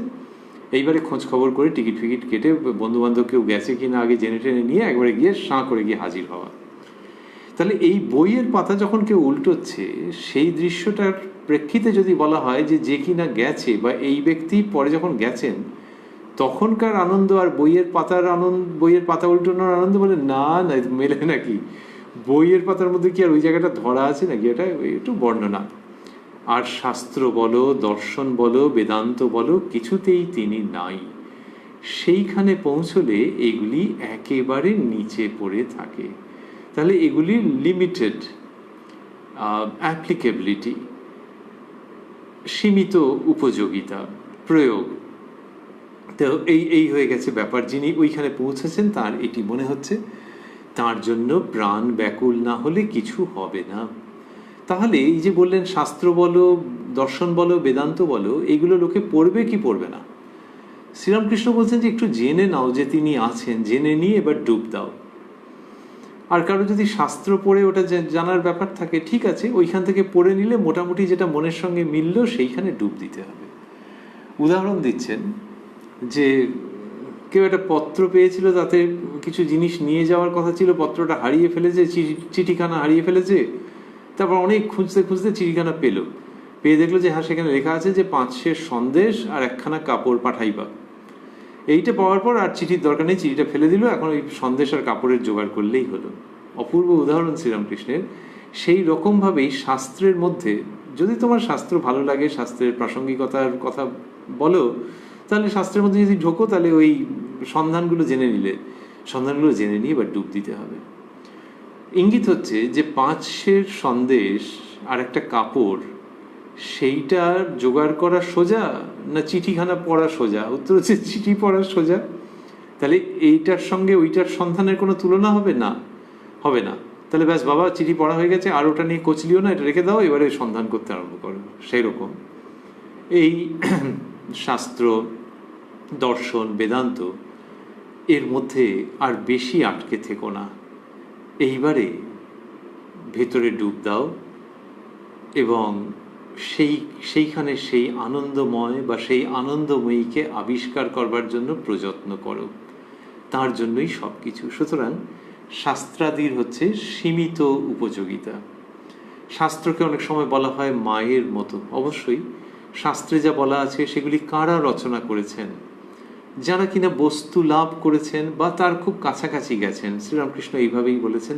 এইবারে খোঁজ খবর করে টিকিট ফিকিট কেটে, বন্ধু বান্ধব কেউ গেছে কিনা আগে জেনে টেনে নিয়ে একবারে গিয়ে সাঁ করে গিয়ে হাজির হওয়া। তাহলে এই বইয়ের পাতা যখন কেউ উল্টোচ্ছে, সেই দৃশ্যটার প্রেক্ষিতে যদি বলা হয় যে কিনা গেছে, বা এই ব্যক্তি পরে যখন গেছেন তখনকার আনন্দ আর বইয়ের পাতার আনন্দ, বইয়ের পাতা উল্টানোর আনন্দ, বলে না না, মেলে নাকি? বইয়ের পাতার মধ্যে কি আর ওই জায়গাটা ধরা আছে নাকি? এটা একটু বর্ণনা। আর শাস্ত্র বলো, দর্শন বলো, বেদান্ত বলো, কিছুতেই তিনি নাই। সেইখানে পৌঁছলে এগুলি একেবারে নিচে পড়ে থাকে। তাহলে এগুলির লিমিটেড অ্যাপ্লিকেবিলিটি, সীমিত উপযোগিতা, প্রয়োগ, তো এই হয়ে গেছে ব্যাপার। যিনি ওইখানে পৌঁছেছেন তার এটি মনে হচ্ছে, তার জন্য প্রাণ ব্যাকুল না হলে কিছু হবে না। তাহলে এই যে বললেন শাস্ত্র বলো, দর্শন বলো, বেদান্ত বলো, এগুলো লোকে পড়বে কি পড়বে না? শ্রীরামকৃষ্ণ বলছেন যে একটু জেনে নাও যে তিনি আছেন, জেনে নিয়ে এবার ডুব দাও। আর কারো যদি শাস্ত্র পড়ে ওটা জানার ব্যাপার থাকে, ঠিক আছে, ওইখান থেকে পড়ে নিলে মোটামুটি যেটা মনের সঙ্গে মিলল সেইখানে ডুব দিতে হবে। উদাহরণ দিচ্ছেন যে কেউ একটা পত্র পেয়েছিল, তাতে কিছু জিনিস নিয়ে যাওয়ার কথা ছিল, পত্রটা হারিয়ে ফেলেছে, চিঠিখানা হারিয়ে ফেলেছে। তারপর অনেক খুঁজতে খুঁজতে চিঠিখানা পেয়ে দেখলো যে হ্যাঁ, সেখানে লেখা আছে যে 5 সের সন্দেশ আর একখানা কাপড় পাঠাইবা। এইটা পাওয়ার পর আর চিঠির দরকার নেই, চিঠিটা ফেলে দিল, এখন ওই সন্দেশ আর কাপড়ের জোগাড় করলেই হলো। অপূর্ব উদাহরণ শ্রীরামকৃষ্ণের। সেই রকমভাবেই শাস্ত্রের মধ্যে, যদি তোমার শাস্ত্র ভালো লাগে, শাস্ত্রের প্রাসঙ্গিকতার কথা বলো, তাহলে শাস্ত্রের মধ্যে যদি ঢোকো তাহলে ওই সন্ধানগুলো জেনে নিয়ে এবার ডুব দিতে হবে। ইঙ্গিত হচ্ছে যে 5 সের সন্দেশ আর একটা কাপড়, সেইটা জোগাড় করা সোজা না চিঠিখানা পড়া সোজা? উত্তর হচ্ছে চিঠি পড়া সোজা। তাহলে এইটার সঙ্গে ওইটার সন্ধানের কোনো তুলনা হবে না। তাহলে ব্যাস বাবা, চিঠি পড়া হয়ে গেছে, আর ওটা নিয়ে কচলিও না, এটা রেখে দাও, এবারে সন্ধান করতে আরম্ভ করো। সেই রকম এই শাস্ত্র, দর্শন, বেদান্ত, এর মধ্যে আর বেশি আটকে থেকো না। এইবারে ভেতরে ডুব দাও এবং সেইখানে সেই আনন্দময় বা সেই আনন্দময়ীকে আবিষ্কার করবার জন্য প্রযত্ন করো। তার জন্যই সব কিছু। সুতরাং শাস্ত্রাদির হচ্ছে সীমিত উপযোগিতা। শাস্ত্রকে অনেক সময় বলা হয় মায়ের মতো। অবশ্যই শাস্ত্রে যা বলা আছে সেগুলি কারা রচনা করেছেন? যারা কিনা বস্তু লাভ করেছেন বা তার খুব কাছাকাছি গেছেন। শ্রীরামকৃষ্ণ এইভাবেই বলেছেন।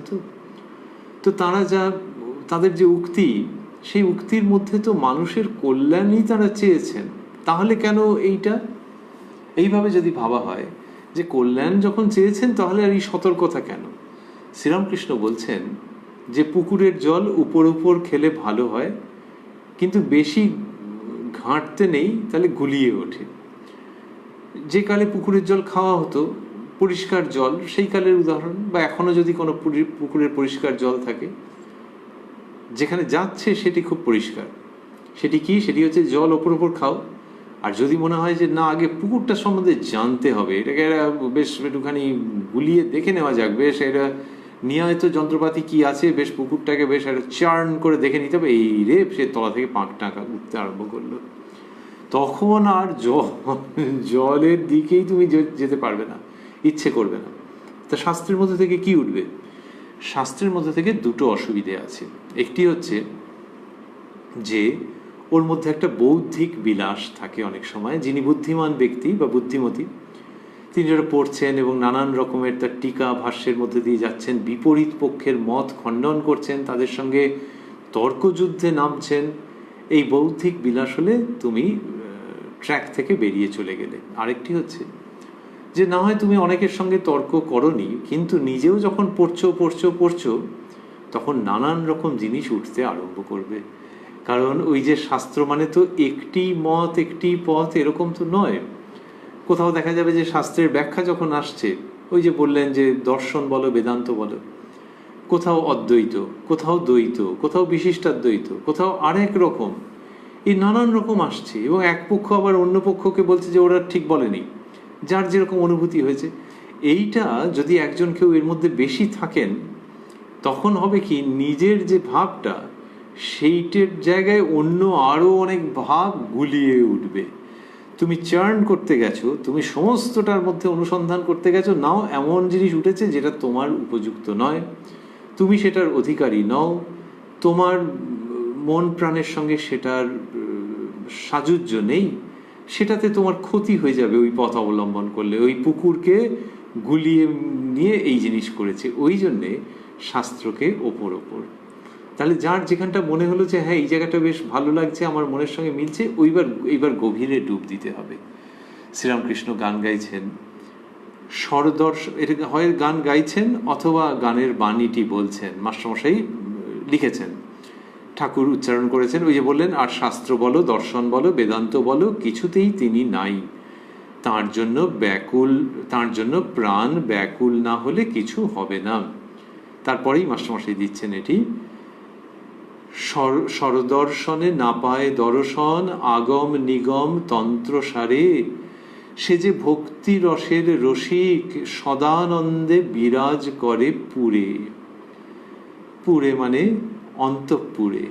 তো তাদের যে উক্তি, সেই উক্তির মধ্যে তো মানুষের কল্যাণই তারা চেয়েছেন। তাহলে কেন এইভাবে যদি ভাবা হয় যে কল্যাণ যখন চেয়েছেন, তাহলে আর এই সতর্কতা কেন? শ্রীরামকৃষ্ণ বলছেন যে পুকুরের জল উপর খেলে ভালো হয়, কিন্তু বেশি ঘাঁটতে নেই, তাহলে গুলিয়ে ওঠে। যে কালে পুকুরের জল খাওয়া হতো, পরিষ্কার জল, সেই কালের উদাহরণ, বা এখনো যদি কোনো পুকুরের পরিষ্কার জল থাকে, যেখানে যাচ্ছে সেটি খুব পরিষ্কার, সেটি হচ্ছে জল ওপর খাও। আর যদি মনে হয় যে না, আগে পুকুরটা সম্বন্ধে জানতে হবে, এটাকে বেশ একটুখানি গুলিয়ে দেখে নেওয়া যাক, বেশ এটা নিয়মিত যন্ত্রপাতি কি আছে, বেশ পুকুরটাকে বেশ একটা চার্ন করে দেখে নিতে হবে, এই রে সে তলা থেকে পাঁক টাকা উঠতে আরম্ভ করলো, তখন আর জলের দিকেই তুমি যেতে পারবে না, ইচ্ছে করবে না। তা শাস্ত্রের মধ্যে থেকে কি উঠবে? শাস্ত্রের মধ্যে থেকে দুটো অসুবিধে আছে। একটি হচ্ছে যে ওর মধ্যে একটা বৌদ্ধিক বিলাস থাকে অনেক সময়। যিনি বুদ্ধিমান ব্যক্তি বা বুদ্ধিমতী, তিনি যারা পড়ছেন এবং নানান রকমের তার টিকা ভাষ্যের মধ্যে দিয়ে যাচ্ছেন, বিপরীত পক্ষের মত খণ্ডন করছেন, তাদের সঙ্গে তর্কযুদ্ধে নামছেন, এই বৌদ্ধিক বিলাস হলে তুমি ট্র্যাক থেকে বেরিয়ে চলে গেলে। আরেকটি হচ্ছে যে না হয় তুমি অনেকের সঙ্গে তর্ক করনি, কিন্তু নিজেও যখন পড়ছো তখন নানান রকম জিনিস উঠতে আরম্ভ করবে। কারণ ওই যে শাস্ত্র মানে তো একটি মত একটি পথ, এরকম তো নয়। কোথাও দেখা যাবে যে শাস্ত্রের ব্যাখ্যা যখন আসছে, ওই যে বললেন যে দর্শন বলো, বেদান্ত বলো, কোথাও অদ্বৈত, কোথাও দ্বৈত, কোথাও বিশিষ্টাদ্বৈত, কোথাও আরেক রকম, এই নানান রকম আসছে। এবং এক পক্ষ আবার অন্য পক্ষকে বলছে যে ওরা ঠিক বলেনি, যার যেরকম অনুভূতি হয়েছে। এইটা যদি একজন কেউ এর মধ্যে বেশি থাকেন, তখন হবে কি, নিজের যে ভাবটা, সেইটার জায়গায় অন্য আরও অনেক ভাব গুলিয়ে উঠবে। তুমি চার্ন করতে গেছো, তুমি সমস্তটার মধ্যে অনুসন্ধান করতে গেছো, নাও এমন জিনিস উঠেছে যেটা তোমার উপযুক্ত নয়, তুমি সেটার অধিকারী নও, তোমার মন প্রাণের সঙ্গে সেটার সাযুজ্য নেই, সেটাতে তোমার ক্ষতি হয়ে যাবে ওই পথ অবলম্বন করলে। ওই পুকুরকে গুলিয়ে নিয়ে এই জিনিস করেছে। ওই জন্যে শাস্ত্রকে ওপর তাহলে যার যেখানটা মনে হলো যে হ্যাঁ, এই জায়গাটা বেশ ভালো লাগছে, আমার মনের সঙ্গে মিলছে, এইবার গভীরে ডুব দিতে হবে। শ্রীরামকৃষ্ণ গান গাইছেন, এটা হয় গান গাইছেন অথবা গানের বাণীটি বলছেন, মাস্টারমশাই লিখেছেন, ঠাকুর উচ্চারণ করেছেন। ওই যে বললেন, আর শাস্ত্র বলো, দর্শন বলো, বেদান্ত বলো, কিছুতেই তিনি নাই, তার জন্য প্রাণ ব্যাকুল না হলে কিছু হবে না। তারপরেই মাস্টারমশাই দিচ্ছেন এটি, স্বরদর্শনে না পায় দর্শন, আগম নিগম তন্ত্রসারে, সে যে ভক্তি রসের রসিক, সদানন্দে বিরাজ করে পুরে মানে অন্তঃপুরে,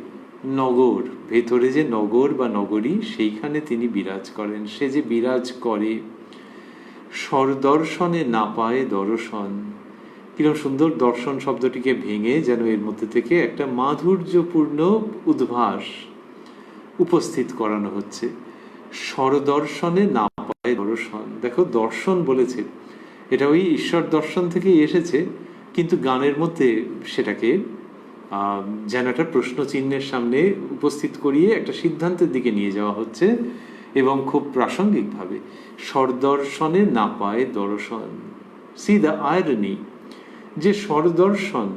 নগর, ভেতরে যে নগর বা নগরী, সেইখানে তিনি বিরাজ করেন। সে যে বিরাজ করে, স্বরদর্শনে না পায় দর্শন। কিরকম সুন্দর দর্শন শব্দটিকে ভেঙে যেন এর মধ্যে থেকে একটা মাধুর্যপূর্ণ উদ্ভাস উপস্থিত করানো হচ্ছে। স্বরদর্শনে না পায় দর্শন। দেখো, দর্শন বলেছে, এটা ওই ঈশ্বর দর্শন থেকেই এসেছে, কিন্তু গানের মধ্যে সেটাকে যেন একটা প্রশ্ন চিহ্নের সামনে উপস্থিত করিয়ে একটা সিদ্ধান্তের দিকে নিয়ে যাওয়া হচ্ছে এবং খুব প্রাসঙ্গিকভাবে স্বরদর্শনে না পায় দর্শন। সি দ্য আয়রনি, যে স্বরদর্শন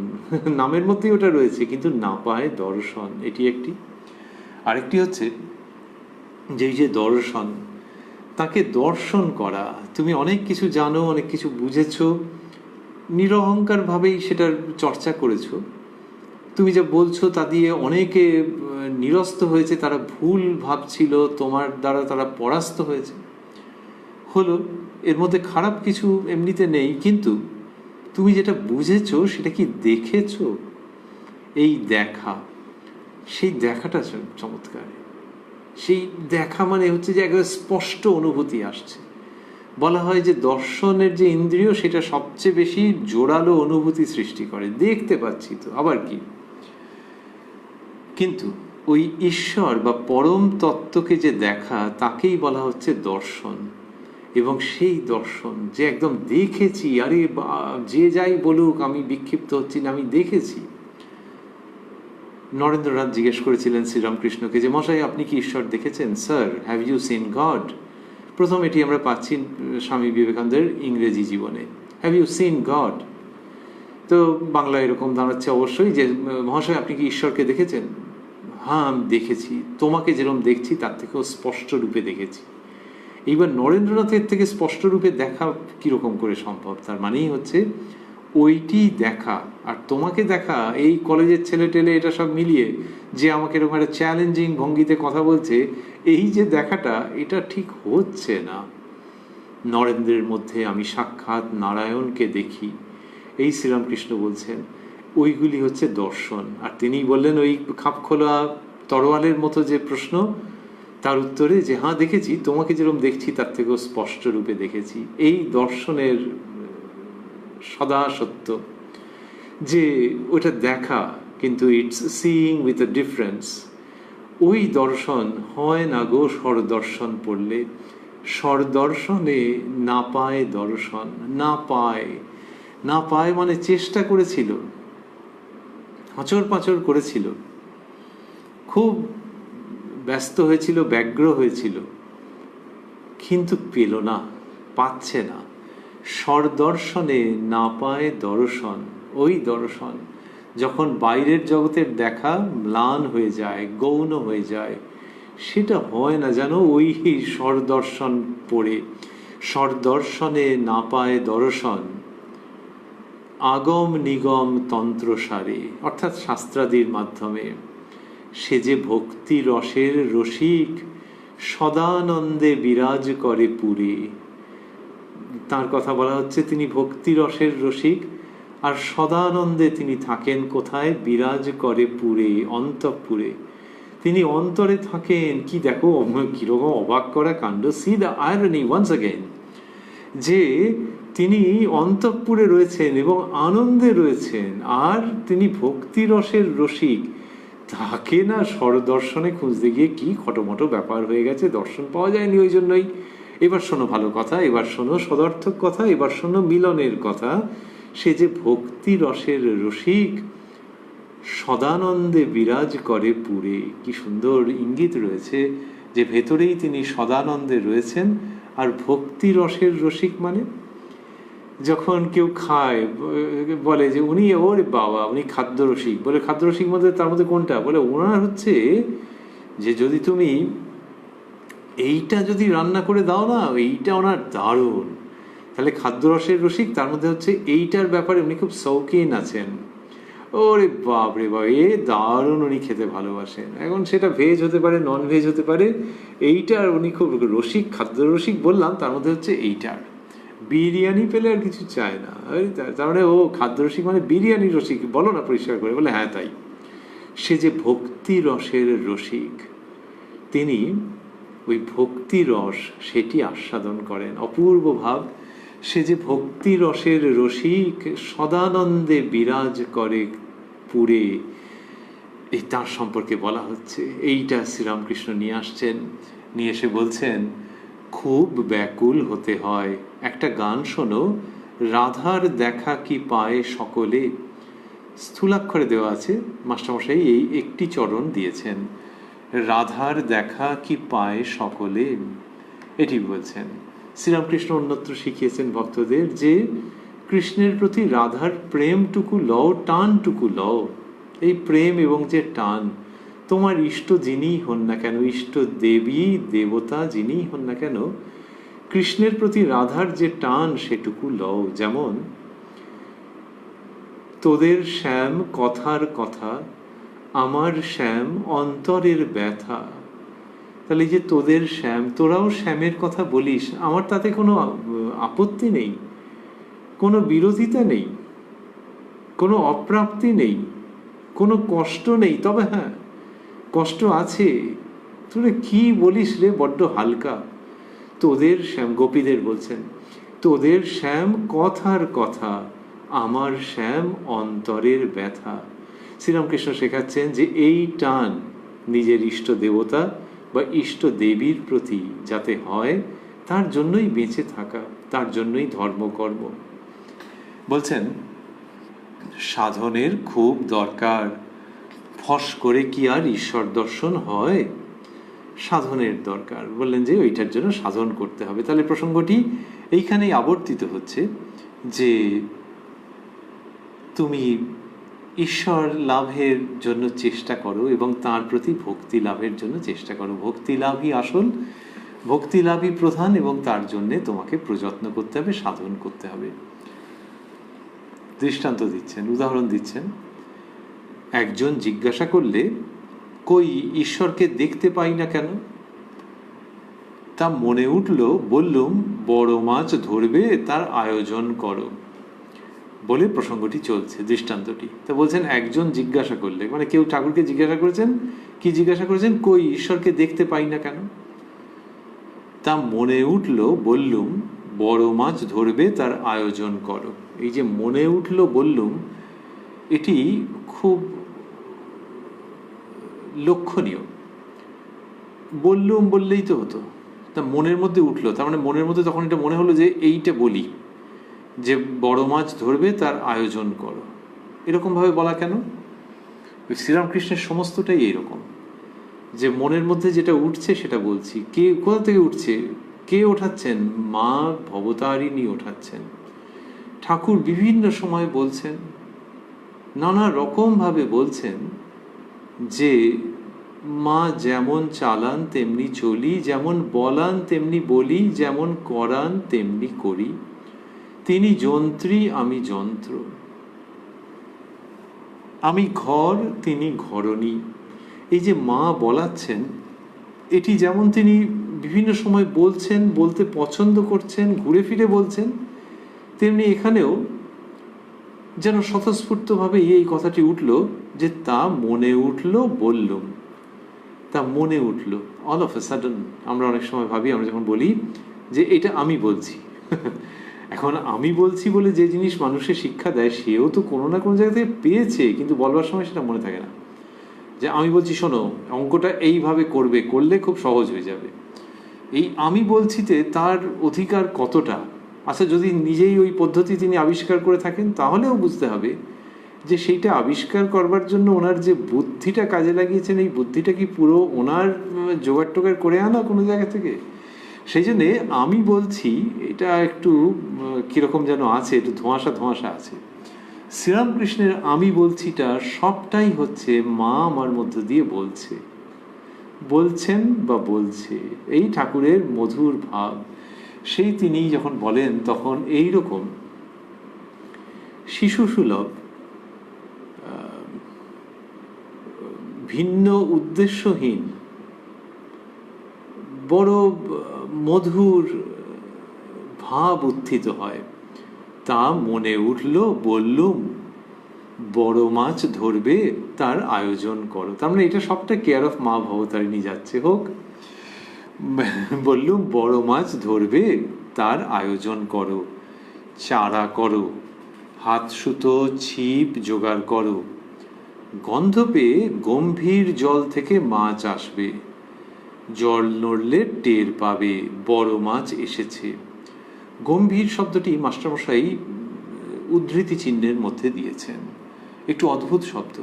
নামের মধ্যেই ওটা রয়েছে, কিন্তু না পায় দর্শন, এটি একটি। আরেকটি হচ্ছে যে এই যে দর্শন, তাকে দর্শন করা। তুমি অনেক কিছু জানো, অনেক কিছু বুঝেছো, নিরহংকারভাবেই সেটার চর্চা করেছো। তুমি যা বলছো তা দিয়ে অনেকে নিরস্ত হয়েছে, তারা ভুল ভাবছিল, তোমার দ্বারা তারা পরাস্ত হয়েছে। হলো, এর মধ্যে খারাপ কিছু এমনিতে নেই, কিন্তু তুমি যেটা বুঝেছো সেটা কি দেখেছো? এই দেখা, সেই দেখাটা চমৎকার। সেই দেখা মানে হচ্ছে যে একবার স্পষ্ট অনুভূতি আসছে। বলা হয় যে দর্শনের যে ইন্দ্রিয়, সেটা সবচেয়ে বেশি জোরালো অনুভূতি সৃষ্টি করে। দেখতে পাচ্ছি তো, আবার কি, কিন্তু ওই ঈশ্বর বা পরম তত্ত্বকে যে দেখা, তাকেই বলা হচ্ছে দর্শন। এবং সেই দর্শন যে একদম দেখেছি, আরে যে যাই বলুক আমি বিক্ষিপ্ত হচ্ছি না, আমি দেখেছি। নরেন্দ্রনাথ জিজ্ঞেস করেছিলেন শ্রীরামকৃষ্ণকে যে মশাই, আপনি কি ঈশ্বর দেখেছেন? Sir, have you seen God? প্রথম এটি আমরা পাচ্ছি স্বামী বিবেকানন্দের ইংরেজি জীবনে, হ্যাভ ইউ সিন গড। তো বাংলায় এরকম দাঁড়াচ্ছে অবশ্যই যে মহাশয়, আপনি কি ঈশ্বরকে দেখেছেন? হ্যাঁ, আমি দেখেছি, তোমাকে যেরকম দেখছি তার থেকেও স্পষ্ট রূপে দেখেছি। এইবার নরেন্দ্রনাথের থেকে স্পষ্ট রূপে দেখা কিরকম করে সম্ভব? তার মানেই হচ্ছে ওইটি দেখা আর তোমাকে দেখা, এই কলেজের ছেলে টেলে এটা সব মিলিয়ে যে আমাকে এরকম একটা চ্যালেঞ্জিং ভঙ্গিতে কথা বলছে, এই যে দেখাটা, এটা ঠিক হচ্ছে না। নরেন্দ্রের মধ্যে আমি সাক্ষাৎ নারায়ণকে দেখি, এই শ্রীরামকৃষ্ণ বলছেন, ওইগুলি হচ্ছে দর্শন। আর তিনি বললেন ওই খাপখোলা তরোয়ালের মতো যে প্রশ্ন, তার উত্তরে যে হ্যাঁ দেখেছি, তোমাকে যেরকম দেখছি তার থেকেও স্পষ্ট রূপে দেখেছি। এই দর্শনের সদা সত্য, যে ওটা দেখা, কিন্তু it's seeing with a difference. ওই দর্শন হয় না গো স্বরদর্শন পড়লে। স্বরদর্শনে না পায় দর্শন, না পায়। না পায় মানে চেষ্টা করেছিল, হাঁচর পাঁচর করেছিল, খুব ব্যস্ত হয়েছিল, ব্যগ্র হয়েছিল, কিন্তু পেল না, পাচ্ছে না। স্বরদর্শনে না পায় দর্শন। ওই দর্শন যখন বাইরের জগতের দেখা ম্লান হয়ে যায়, গৌণ হয়ে যায়, সেটা হয় না যেন ওই স্বরদর্শন পড়ে। স্বরদর্শনে না পায় দর্শন, আগম নিগম তন্ত্রসারে, অর্থাৎ শাস্ত্রাদির মাধ্যমে। সে যে ভক্তি রসের রসিক, সদানন্দে বিরাজ করে পুরে। তার কথা বলা হচ্ছে, তিনি ভক্তি রসের রসিক, আর সদানন্দে তিনি থাকেন কোথায়? বিরাজ করে পুরে, অন্তঃপুরে। তিনি অন্তরে থাকেন। কি দেখো কিরকম অবাক করা কাণ্ড! See the irony once again, যে তিনি অন্তঃপুরে রয়েছেন এবং আনন্দে রয়েছেন, আর তিনি ভক্তি রসের রসিক। তাকে না স্বরদর্শনে খুঁজতে গিয়ে কি খটোমটো ব্যাপার হয়ে গেছে, দর্শন পাওয়া যায়নি ওই জন্যই। এবার শোনো ভালো কথা, এবার শোনো সদর্থক কথা, এবার শোনো মিলনের কথা। সে যে ভক্তি রসের রসিক, সদানন্দে বিরাজ করে পুরে। কি সুন্দর ইঙ্গিত রয়েছে যে ভেতরেই তিনি সদানন্দে রয়েছেন। আর ভক্তি রসের রসিক মানে, যখন কেউ খায় বলে যে উনি, ওরে বাবা উনি খাদ্যরসিক, বলে খাদ্যরসিক মধ্যে তার মধ্যে কোনটা? বলে ওনার হচ্ছে যে যদি তুমি এইটা যদি রান্না করে দাও না, এইটা ওনার দারুণ। তাহলে খাদ্যরসের রসিক, তার মধ্যে হচ্ছে এইটার ব্যাপারে উনি খুব শৌখিন আছেন। ওরে বাপ রে বাপ, এ দারুণ উনি খেতে ভালোবাসেন। এখন সেটা ভেজ হতে পারে, নন ভেজ হতে পারে, এইটার উনি খুব রসিক, খাদ্য রসিক বললাম, তার মধ্যে হচ্ছে এইটার। বিরিয়ানি পেলে আর কিছু চায় না। তার মানে ও খাদ্য রসিক মানে বিরিয়ানি রসিক, বলো না পরিষ্কার করে। বলে হ্যাঁ তাই। সে যে ভক্তি রসের রসিক, তিনি ওই ভক্তি রস সেটি আস্বাদন করেন, অপূর্ব ভাব। সে যে ভক্তি রসের রসিক, সদানন্দে বিরাজ করে পুরে, এই তার সম্পর্কে বলা হচ্ছে। এইটা শ্রীরামকৃষ্ণ নিয়ে আসছেন, নিয়ে এসে বলছেন খুব ব্যাকুল হতে হয়। একটা গান শোনো, রাধার দেখা কি পায় সকলে। স্থূলাক্ষরে দেওয়া আছে, মাস্টারমশাই এই একটি চরণ দিয়েছেন। রাধার দেখা কি পায় সকলে, এটি বলছেন। শ্রীরামকৃষ্ণ অন্যত্র শিখিয়েছেন ভক্তদের যে কৃষ্ণের প্রতি রাধার প্রেমটুকু লও, টানটুকু লও। এই প্রেম এবং যে টান, তোমার ইষ্ট যিনিই হন না কেন, ইষ্ট দেবী দেবতা যিনিই হন না কেন, কৃষ্ণের প্রতি রাধার যে টান সেটুকু লও। যেমন তোদের শ্যাম কথার কথা, আমার শ্যাম অন্তরের ব্যথা। তাহলে যে তোদের শ্যাম, তোরাও শ্যামের কথা বলিস, আমার তাতে কোনো আপত্তি নেই, কোনো বিরোধিতা নেই, কোনো অপ্রাপ্তি নেই, কোনো কষ্ট নেই। তবে হ্যাঁ, কষ্ট আছে। তোরা কি বলিস রে, বড্ড হালকা। তোদের শ্যাম, গোপীদের বলছেন, তোদের শ্যাম কথার কথা, আমার শ্যাম অন্তরের ব্যথা। শ্রীরামকৃষ্ণ শেখাচ্ছেন যে এই টান নিজের ইষ্ট দেবতা বা ইষ্ট দেবীর প্রতি যাতে হয়, তার জন্যই বেঁচে থাকা, তার জন্যই ধর্মকর্ম। বলছেন সাধনের খুব দরকার, ফস করে কি আর ঈশ্বর দর্শন হয়? সাধনের দরকার। বললেন যে ওইটার জন্য সাধন করতে হবে। তাহলে প্রসঙ্গটি এইখানেই আবর্তিত হচ্ছে যে তুমি ঈশ্বর লাভের জন্য চেষ্টা করো এবং তার প্রতি ভক্তি লাভের জন্য চেষ্টা করো। ভক্তি লাভই আসল, ভক্তি লাভই প্রধান, এবং তার জন্যে তোমাকে প্রযত্ন করতে হবে, সাধন করতে হবে। দৃষ্টান্ত দিচ্ছেন, উদাহরণ দিচ্ছেন। একজন জিজ্ঞাসা করলে, কই ঈশ্বরকে দেখতে পাই না কেন? তা মনে উঠল, বললুম বড় মাছ ধরবে তার আয়োজন করো, বলে প্রসঙ্গটি চলছে, দৃষ্টান্তটি। তা বলছেন একজন জিজ্ঞাসা করলে, মানে কেউ ঠাকুরকে জিজ্ঞাসা করেছেন, কি জিজ্ঞাসা করেছেন? কই ঈশ্বরকে দেখতে পাই না কেন? তা মনে উঠল, বললুম বড় মাছ ধরবে তার আয়োজন করো। এই যে মনে উঠল বললুম, এটি খুব লক্ষণীয়। বললুম বললেই তো হতো, তা মনের মধ্যে উঠলো, তার মানে মনের মধ্যে তখন এটা মনে হলো যে এইটা বলি, যে বড় মাছ ধরবে তার আয়োজন করো। এরকমভাবে বলা কেন? শ্রীরামকৃষ্ণের সমস্তটাই এইরকম, যে মনের মধ্যে যেটা উঠছে সেটা বলছি। কে কোথা থেকে উঠছে? কে ওঠাচ্ছেন? মা ভবতারিণী ওঠাচ্ছেন। ঠাকুর বিভিন্ন সময় বলছেন, নানা রকমভাবে বলছেন যে মা যেমন চালান তেমনি চলি, যেমন বলান তেমনি বলি, যেমন করান তেমনি করি, তিনি যন্ত্রী আমি যন্ত্র, আমি ঘর তিনি ঘরণী। এই যে মা বলাচ্ছেন, এটি যেমন তিনি বিভিন্ন সময় বলছেন, বলতে পছন্দ করছেন, ঘুরে ফিরে বলছেন, তেমনি এখানেও যেন স্বতঃস্ফূর্তভাবে এই কথাটি উঠল, যে তা মনে উঠল বললুম। তা মনে উঠল, অল অফ এ সাডেন। আমরা অনেক সময় ভাবি, আমরা যখন বলি যে এটা আমি বলছি, এখন আমি বলছি বলে যে জিনিস মানুষের শিক্ষা দেয়, সেও তো কোনো না কোনো জায়গা থেকে পেয়েছে, কিন্তু বলবার সময় সেটা মনে থাকে না। যে আমি বলছি শোনো অঙ্কটা এইভাবে করবে, করলে খুব সহজ হয়ে যাবে, এই আমি বলছিতে তার অধিকার কতটা? আচ্ছা, যদি নিজেই ওই পদ্ধতি তিনি আবিষ্কার করে থাকেন, তাহলেও বুঝতে হবে যে সেইটা আবিষ্কার করবার জন্য ওনার যে বুদ্ধিটা কাজে লাগিয়েছেন, এই বুদ্ধিটা কি পুরো ওনার জোগাড় টোগাড় করে আনা কোনো জায়গা থেকে? সেই জন্যে আমি বলছি এটা একটু কীরকম যেন আছে, একটু ধোঁয়াশা ধোঁয়াশা আছে। শ্রীরামকৃষ্ণের আমি বলছিটা সবটাই হচ্ছে মা আমার মধ্য দিয়ে বলছে, বলছেন বা বলছে, এই ঠাকুরের মধুর ভাব। সেই তিনি যখন বলেন তখন এই রকম শিশুসুলভ, ভিন্ন উদ্দেশ্যহীন, বড় মধুর ভাব উত্থিত হয়। তা মনে উঠল বললুম বড় মাছ ধরবে তার আয়োজন করো। তার মানে এটা সবটা কেয়ার অফ মা ভবতারিণী যাচ্ছে। হোক, বললুম বড় মাছ ধরবে তার আয়োজন করো, চারা করো, হাত সুতো ছিপ জোগাড় করো, গন্ধ পেয়ে গম্ভীর জল থেকে মাছ আসবে, জল নড়লে টের পাবে বড় মাছ এসেছে। গম্ভীর শব্দটি মাস্টারমশাই উদ্ধৃতি চিহ্নের মধ্যে দিয়েছেন, একটু অদ্ভুত শব্দ।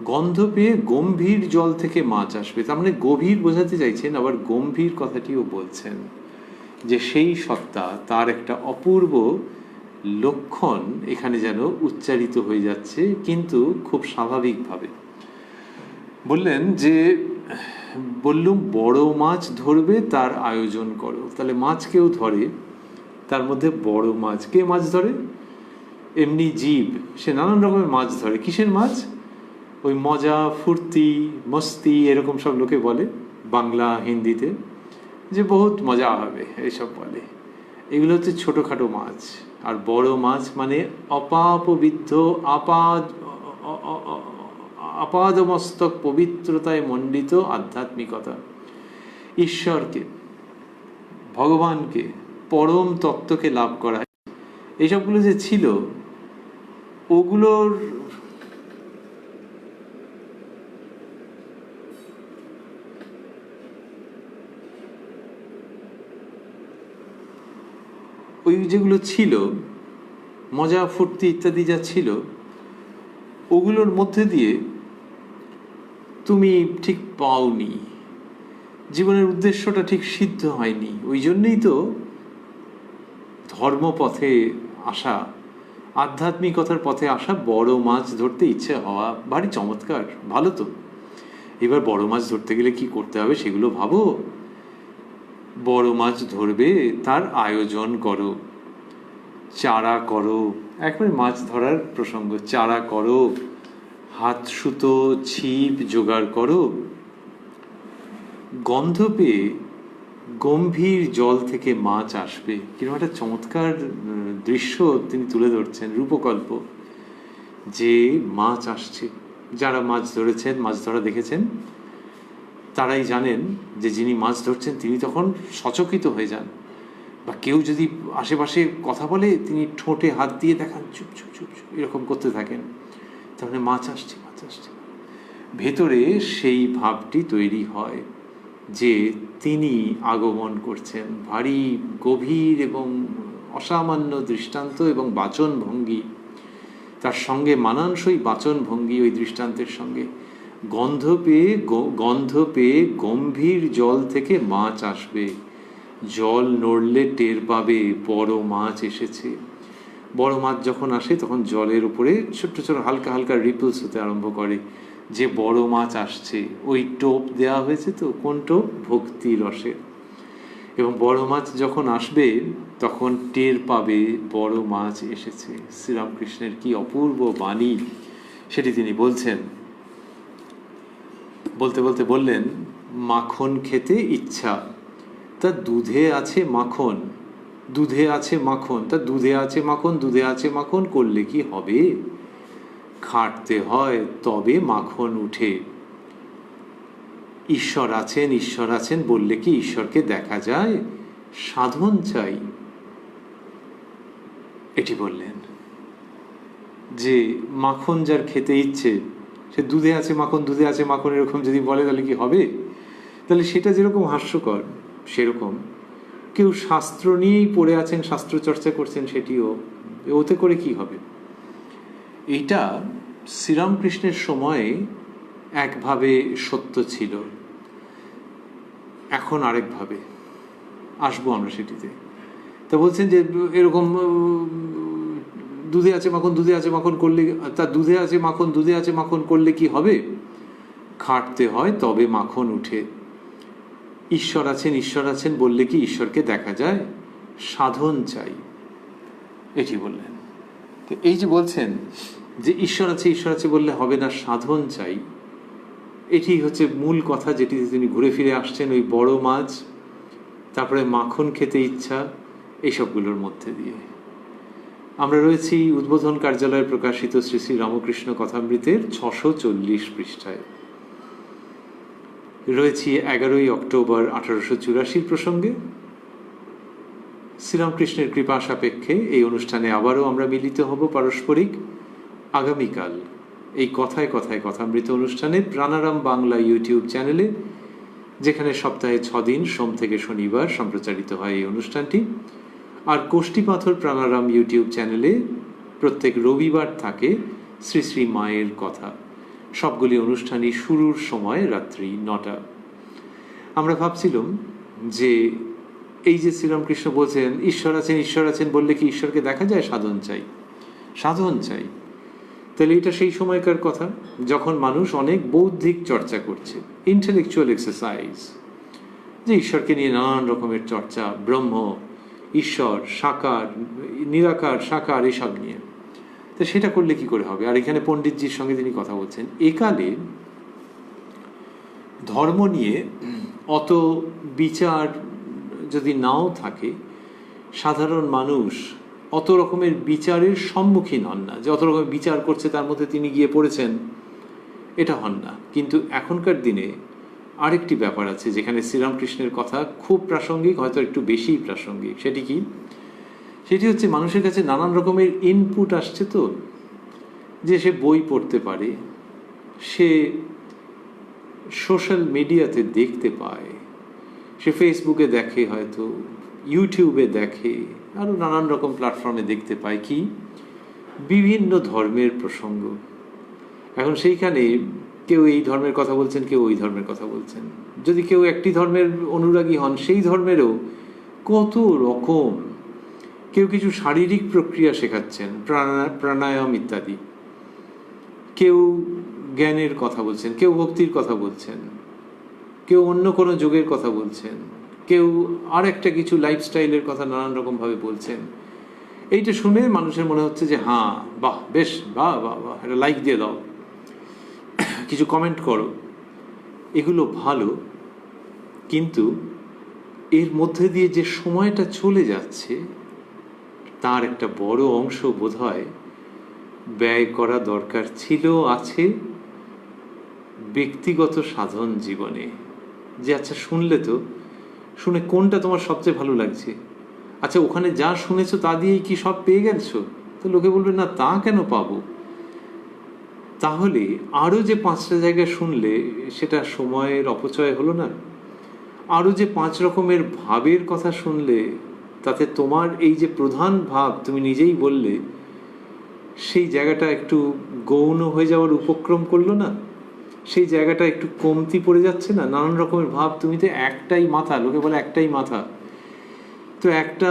গন্ধ পেয়ে গম্ভীর জল থেকে মাছ আসবে, তার মানে গভীর বোঝাতে চাইছেন, আবার গম্ভীর কথাটিও বলছেন যে সেই সত্তা, তার একটা অপূর্ব লক্ষণ এখানে যেন উচ্চারিত হয়ে যাচ্ছে, কিন্তু খুব স্বাভাবিকভাবে। বললেন যে, বললুম বড় মাছ ধরবে তার আয়োজন করো। তাহলে মাছ কেউ ধরে, তার মধ্যে বড় মাছ। কে মাছ ধরে? এমনি জীব, সে নানান রকমের মাছ ধরে। কিসের মাছ? ওই মজা, ফুর্তি, মস্তি, এরকম সব লোকে বলে বাংলা হিন্দিতে, যে বহুত মজা হবে এইসব বলে। এগুলো হচ্ছে ছোটোখাটো মাছ। আর বড় মাছ মানে অপাপবিদ্ধ, আপাদমস্তক পবিত্রতায় মণ্ডিত আধ্যাত্মিকতা, ঈশ্বরকে, ভগবানকে, পরম তত্ত্বকে লাভ করা। এইসবগুলো যে ছিল, ওগুলোর ওই যেগুলো ছিল মজা, ফুর্তি ইত্যাদি যা ছিল, ওগুলোর মধ্যে দিয়ে তুমি ঠিক পাওনি, জীবনের উদ্দেশ্যটা ঠিক সিদ্ধ হয়নি। ওই জন্যই তো ধর্মপথে আসা, আধ্যাত্মিকতার পথে আসা, বড় মাছ ধরতে ইচ্ছে হওয়া ভারী চমৎকার, ভালো তো। এবার বড় মাছ ধরতে গেলে কি করতে হবে সেগুলো ভাবো। বড় মাছ ধরবে তার আয়োজন করো, চারা করো। একবারে মাছ ধরার প্রসঙ্গ, চারা করো, হাত সুতো, ছিপ জোগাড় করো। গন্ধ পেয়ে গম্ভীর জল থেকে মাছ আসবে। কিরকম একটা চমৎকার দৃশ্য তিনি তুলে ধরছেন, রূপকল্প, যে মাছ আসছে। যারা মাছ ধরেছেন, মাছ ধরা দেখেছেন, তারাই জানেন যে যিনি মাছ ধরছেন তিনি তখন সচকিত হয়ে যান। বা কেউ যদি আশেপাশে কথা বলে, তিনি ঠোঁটে হাত দিয়ে দেখান, চুপ চুপ চুপ চুপ, এরকম করতে থাকেন। তাহলে মাছ আসছে, মাছ আসছে। ভেতরে সেই ভাবটি তৈরি হয় যে তিনি আগমন করছেন। ভারী গভীর এবং অসামান্য দৃষ্টান্ত এবং বাচন ভঙ্গি, তার সঙ্গে মানানসই বাচন ভঙ্গি ওই দৃষ্টান্তের সঙ্গে। গন্ধ পেয়ে গম্ভীর জল থেকে মাছ আসবে। জল নড়লে টের পাবে বড় মাছ এসেছে। বড় মাছ যখন আসে তখন জলের উপরে ছোট্ট ছোট হালকা হালকা রিপলস হতে আরম্ভ করে, যে বড় মাছ আসছে। ওই টোপ দেওয়া হয়েছে তো, কোন টোপ? ভক্তি রসের। এবং বড় মাছ যখন আসবে তখন টের পাবে বড় মাছ এসেছে। শ্রীরামকৃষ্ণের কি অপূর্ব বাণী, সেটি তিনি বলছেন। বলতে বলতে বললেন, মাখন খেতে ইচ্ছা, তা দুধে আছে মাখন, দুধে আছে মাখন, তা দুধে আছে মাখন, দুধে আছে মাখন করলে কি হবে? খাটতে হয় তবে মাখন উঠে। ঈশ্বর আছেন, ঈশ্বর আছেন বললে কি ঈশ্বরকে দেখা যায়? সাধন চাই। এটি বললেন যে মাখন যার খেতে ইচ্ছে, সে দুধে আছে মাখন, দুধে আছে মাখন এরকম যদি বলে তাহলে কি হবে? তাহলে সেটা যেরকম হাস্যকর, সেরকম কেউ শাস্ত্র নিয়েই পড়ে আছেন, শাস্ত্র চর্চা করছেন, সেটিও ওতে করে কি হবে? এইটা শ্রীরামকৃষ্ণের সময়ে একভাবে সত্য ছিল, এখন আরেকভাবে। আসবো আমরা সেটিতে। তা বলছেন যে এরকম দুধে আছে মাখন, দুধে আছে মাখন করলে, তা দুধে আছে মাখন, দুধে আছে মাখন করলে কি হবে? খাটতে হয় তবে মাখন উঠে। ঈশ্বর আছেন, ঈশ্বর আছেন বললে কি ঈশ্বরকে দেখা যায়? সাধন চাই। এটি বললেন। তো এই যে বলছেন যে ঈশ্বর আছে, ঈশ্বর আছে বললে হবে না, সাধন চাই, এটি হচ্ছে মূল কথা, যেটিতে তিনি ঘুরে ফিরে আসছেন। ওই বড় মাছ, তারপরে মাখন খেতে ইচ্ছা, এইসবগুলোর মধ্যে দিয়ে আমরা রয়েছি উদ্বোধন কার্যালয়ে প্রকাশিত শ্রী শ্রী রামকৃষ্ণ কথামৃতের 640 পৃষ্ঠায়। রয়েছি 11ই অক্টোবর 1884 প্রসঙ্গে। শ্রীরামকৃষ্ণের কৃপা সাপেক্ষে এই অনুষ্ঠানে আবারও আমরা মিলিত হব পারস্পরিক আগামীকাল এই কথায় কথায় কথামৃত অনুষ্ঠানে, প্রাণারাম বাংলা ইউটিউব চ্যানেলে, যেখানে সপ্তাহে 6 দিন সোম থেকে শনিবার সম্প্রচারিত হয় এই অনুষ্ঠানটি। আর কোষ্ঠীপাথর প্রাণারাম ইউটিউব চ্যানেলে প্রত্যেক রবিবার থাকে শ্রী শ্রী মায়ের কথা। সবগুলি অনুষ্ঠানই শুরুর সময় রাত্রি 9টা। আমরা ভাবছিলাম যে এই যে শ্রীরামকৃষ্ণ বলছেন ঈশ্বর আছেন বললে কি ঈশ্বরকে দেখা যায়? সাধন চাই। তাহলে এটা সেই সময়কার কথা যখন মানুষ অনেক বৌদ্ধিক চর্চা করছে, ইন্টেলেকচুয়াল এক্সারসাইজ, যে ঈশ্বরকে নিয়ে নানান রকমের চর্চা, ব্রহ্ম, ঈশ্বর, সাকার, নিরাকার, সাকার, এসব নিয়ে। তো সেটা করলে কি করে হবে? আর এখানে পণ্ডিতজির সঙ্গে তিনি কথা বলছেন, একালে ধর্ম নিয়ে অত বিচার যদি নাও থাকে, সাধারণ মানুষ অত রকমের বিচারের সম্মুখীন হন না, যে অত রকমের বিচার করছে তার মধ্যে তিনি গিয়ে পড়েছেন, এটা হন না। কিন্তু এখনকার দিনে আরেকটি ব্যাপার আছে যেখানে শ্রীরামকৃষ্ণের কথা খুব প্রাসঙ্গিক, হয়তো একটু বেশি প্রাসঙ্গিক। সেটি কি? সেটি হচ্ছে মানুষের কাছে নানান রকমের ইনপুট আসছে, তো যে সে বই পড়তে পারে, সে সোশ্যাল মিডিয়াতে দেখতে পায়, সে ফেসবুকে দেখে, হয়তো ইউটিউবে দেখে, আরও নানান রকম প্ল্যাটফর্মে দেখতে পায় কি বিভিন্ন ধর্মের প্রসঙ্গ। এখন সেইখানে কেউ এই ধর্মের কথা বলছেন, কেউ ওই ধর্মের কথা বলছেন। যদি কেউ একটি ধর্মের অনুরাগী হন, সেই ধর্মেরও কত রকম, কেউ কিছু শারীরিক প্রক্রিয়া শেখাচ্ছেন, প্রাণায়াম ইত্যাদি, কেউ জ্ঞানের কথা বলছেন, কেউ ভক্তির কথা বলছেন, কেউ অন্য কোনো যোগের কথা বলছেন, কেউ আর একটা কিছু লাইফস্টাইলের কথা নানান রকমভাবে বলছেন। এইটা শুনে মানুষের মনে হচ্ছে যে হ্যাঁ, বাহ, বেশ, বাহ বাহ বাহ, একটা লাইক দিয়ে দাও, কিছু কমেন্ট করো, এগুলো ভালো। কিন্তু এর মধ্যে দিয়ে যে সময়টা চলে যাচ্ছে তার একটা বড় অংশ বোধহয় ব্যয় করা দরকার ছিল, আছে ব্যক্তিগত সাধন জীবনে। যে আচ্ছা, শুনে কোনটা তোমার সবচেয়ে ভালো লাগছে? আচ্ছা, ওখানে যা শুনেছো তা দিয়েই কি সব পেয়ে গেছো? তো লোকে বলবে না, তা কেন পাবো? তাহলে আরও যে 5টা জায়গায় শুনলে সেটা সময়ের অপচয় হলো না? আরও যে 5 রকমের ভাবের কথা শুনলে তাতে তোমার এই যে প্রধান ভাব তুমি নিজেই বললে, সেই জায়গাটা একটু গৌণ হয়ে যাওয়ার উপক্রম করলো না? সেই জায়গাটা একটু কমতি পড়ে যাচ্ছে না? নানান রকমের ভাব, তুমি তো একটাই মাথা, লোকে বলে একটাই মাথা, তো একটা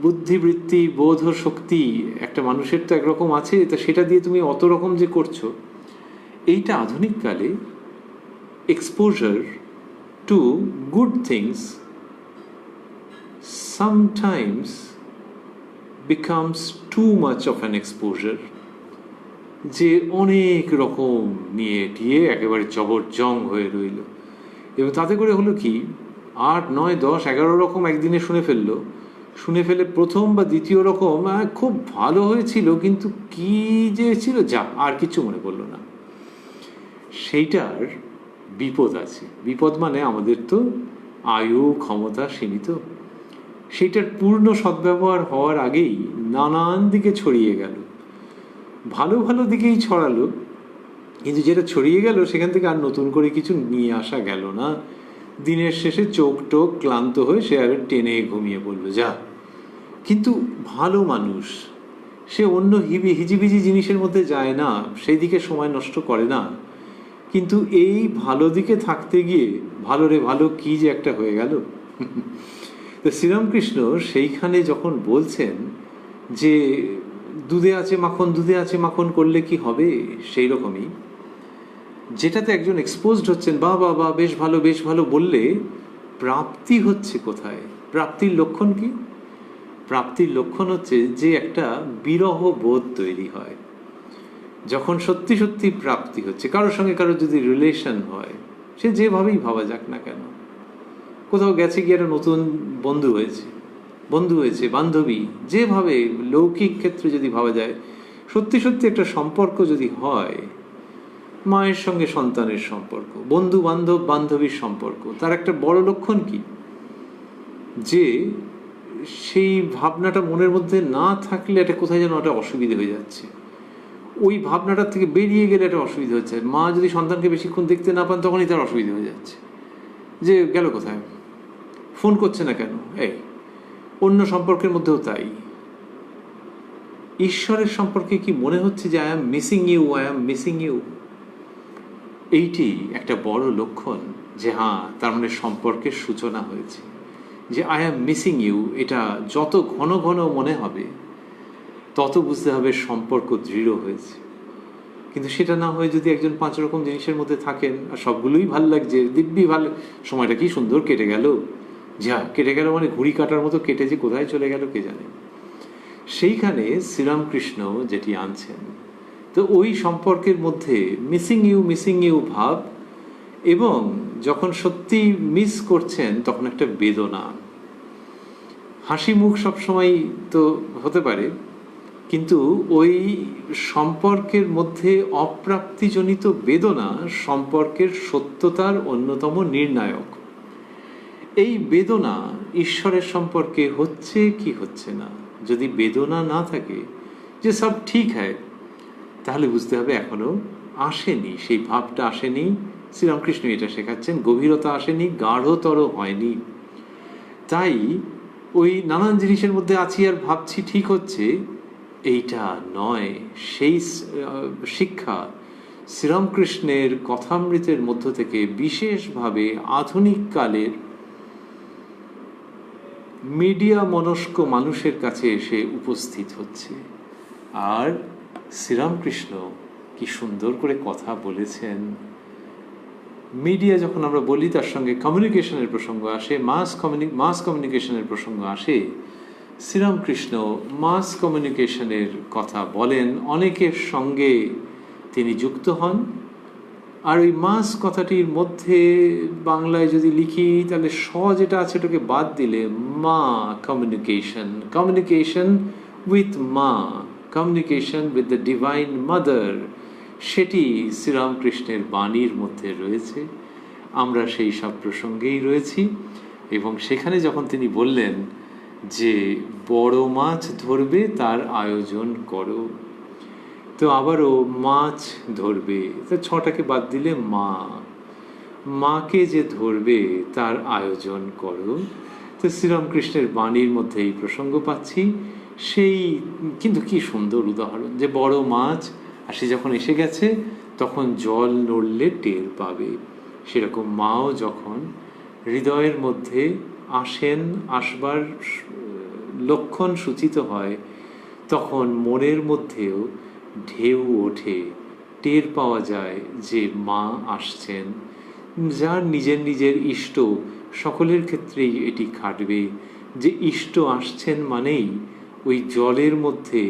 বুদ্ধিবৃত্তি, বোধ শক্তি একটা মানুষের তো একরকম আছে, তো সেটা দিয়ে তুমি অত রকম যে করছো, এইটা আধুনিককালে exposure to good things sometimes becomes too much of an exposure, যে অনেক রকম নিয়ে টিয়ে একেবারে জবরজং হয়ে রইল। এবং তাতে করে হলো কি, 8, 9, 10, 11 রকম একদিনে শুনে ফেলে প্রথম বা দ্বিতীয় রকম খুব ভালো হয়েছিল, কিন্তু কি যে ছিল যা আর কিছু মনে পড়লো না। সেইটার বিপদ আছে। বিপদ মানে আমাদের তো আয়ু ক্ষমতা সীমিত, সেইটার পূর্ণ সদ্ব্যবহার হওয়ার আগেই নানান দিকে ছড়িয়ে গেল। ভালো ভালো দিকেই ছড়ালো, কিন্তু যেটা ছড়িয়ে গেল সেখান থেকে আর নতুন করে কিছু নিয়ে আসা গেল না। দিনের শেষে চোখ টোক ক্লান্ত হয়ে সে আর টেনে ঘুমিয়ে পড়লো, যা। কিন্তু ভালো মানুষ সে অন্য হিজিবিজি জিনিসের মধ্যে যায় না, সেই দিকে সময় নষ্ট করে না। কিন্তু এই ভালো দিকে থাকতে গিয়ে ভালো রে ভালো কি যে একটা হয়ে গেল। তো শ্রীরামকৃষ্ণ সেইখানে যখন বলছেন যে দুধে আছে মাখন করলে কি হবে, সেই রকমই যেটাতে একজন এক্সপোজড হচ্ছেন, বা বা বা বেশ ভালো বললে প্রাপ্তি হচ্ছে কোথায়? প্রাপ্তির লক্ষণ কি? প্রাপ্তির লক্ষণ হচ্ছে যে একটা বিরহ বোধ তৈরি হয়। যখন সত্যি সত্যি প্রাপ্তি হচ্ছে, কারোর সঙ্গে কারোর যদি রিলেশন হয়, সে যেভাবেই ভাবা যাক না কেন, কোথাও গেছে গিয়ে একটা নতুন বন্ধু হয়েছে, বান্ধবী, যেভাবে লৌকিক ক্ষেত্রে যদি ভাবা যায়, সত্যি সত্যি একটা সম্পর্ক যদি হয়, মায়ের সঙ্গে সন্তানের সম্পর্ক, বন্ধু বান্ধবীর সম্পর্ক, তার একটা বড় লক্ষণ কি? যে সেই ভাবনাটা মনের মধ্যে না থাকলে একটা কোথায় যেন একটা অসুবিধে হয়ে যাচ্ছে, ওই ভাবনাটার থেকে বেরিয়ে গেলে একটা অসুবিধা হচ্ছে। মা যদি সন্তানকে বেশিক্ষণ দেখতে না পান, তখনই তার অসুবিধা হয়ে যাচ্ছে, যে গেল কোথায়, ফোন করছে না কেন। এই অন্য সম্পর্কের মধ্যেও তাই। ঈশ্বরের সম্পর্কে কি মনে হচ্ছে যে আই এম মিসিং ইউ? এইটি একটা বড় লক্ষণ যে হ্যাঁ, তার মানে সম্পর্কের সূচনা হয়েছে। যে আই অ্যাম মিসিং ইউ, এটা যত ঘন ঘন মনে হবে তত বুঝতে হবে সম্পর্ক দৃঢ় হয়েছে। কিন্তু সেটা না হয়ে যদি একজন 5 রকম জিনিসের মধ্যে থাকেন আর সবগুলোই ভাল লাগছে, দিব্যি ভালো, সময়টা কি সুন্দর কেটে গেল, যা কেটে গেল মানে ঘুড়ি কাটার মতো কেটে যে কোথায় চলে গেল কে জানে, সেইখানে শ্রীরামকৃষ্ণ যেটি আনছেন, তো ওই সম্পর্কের মধ্যে মিসিং ইউ ভাব, এবং যখন সত্যি মিস করছেন তখন একটা বেদনা। হাসি মুখ সবসময় তো হতে পারে, কিন্তু ওই সম্পর্কের মধ্যে অপ্রাপ্তিজনিত বেদনা সম্পর্কের সত্যতার অন্যতম নির্ণায়ক। এই বেদনা ঈশ্বরের সম্পর্কে হচ্ছে কি হচ্ছে না, যদি বেদনা না থাকে যে সব ঠিক হয়, তাহলে বুঝতে হবে এখনো আসেনি, সেই ভাবটা আসেনি। শ্রীরামকৃষ্ণ এটা শেখাচ্ছেন, গভীরতা আসেনি, গাঢ়তর হয়নি। তাই ওই নানান জিনিসের মধ্যে আছি আর ভাবছি ঠিক হচ্ছে, এইটা নয়। সেই শিক্ষা শ্রীরামকৃষ্ণের কথামৃতের মধ্য থেকে বিশেষভাবে আধুনিক কালের মিডিয়া মনস্ক মানুষের কাছে এসে উপস্থিত হচ্ছে। আর শ্রীরামকৃষ্ণ কি সুন্দর করে কথা বলেছেন। মিডিয়া যখন আমরা বলি, তার সঙ্গে কমিউনিকেশনের প্রসঙ্গ আসে, মাস কমিউনিকেশনের প্রসঙ্গ আসে। শ্রীরামকৃষ্ণ মাস কমিউনিকেশনের কথা বলেন, অনেকের সঙ্গে তিনি যুক্ত হন। আর ওই মাস কথাটির মধ্যে বাংলায় যদি লিখি, তাহলে স যেটা আছে ওটাকে বাদ দিলে মা কমিউনিকেশন উইথ মা, communication with the divine mother, সেটি শ্রীরামকৃষ্ণের বাণীর মধ্যে রয়েছে। আমরা সেই সব প্রসঙ্গেই রয়েছি। এবং সেখানে যখন তিনি বললেন যে বড় মাছ ধরবে তার আয়োজন করো, তো আবারও মাছ ধরবে, তো ছটাকে বাদ দিলে মাকে যে ধরবে তার আয়োজন করো। তো শ্রীরামকৃষ্ণের বাণীর মধ্যে এই প্রসঙ্গ পাচ্ছি। সেই কিন্তু কি সুন্দর উদাহরণ, যে বড় মাছ আর সে যখন এসে গেছে তখন জল নড়লে টের পাবে। সেরকম মাও যখন হৃদয়ের মধ্যে আসবার লক্ষণ সূচিত হয়, তখন মনের মধ্যেও ঢেউ ওঠে, টের পাওয়া যায় যে মা আসছেন। যার নিজের ইষ্ট, সকলের ক্ষেত্রেই এটি খাটবে, যে ইষ্ট আসছেন মানেই ওই জলের মধ্যে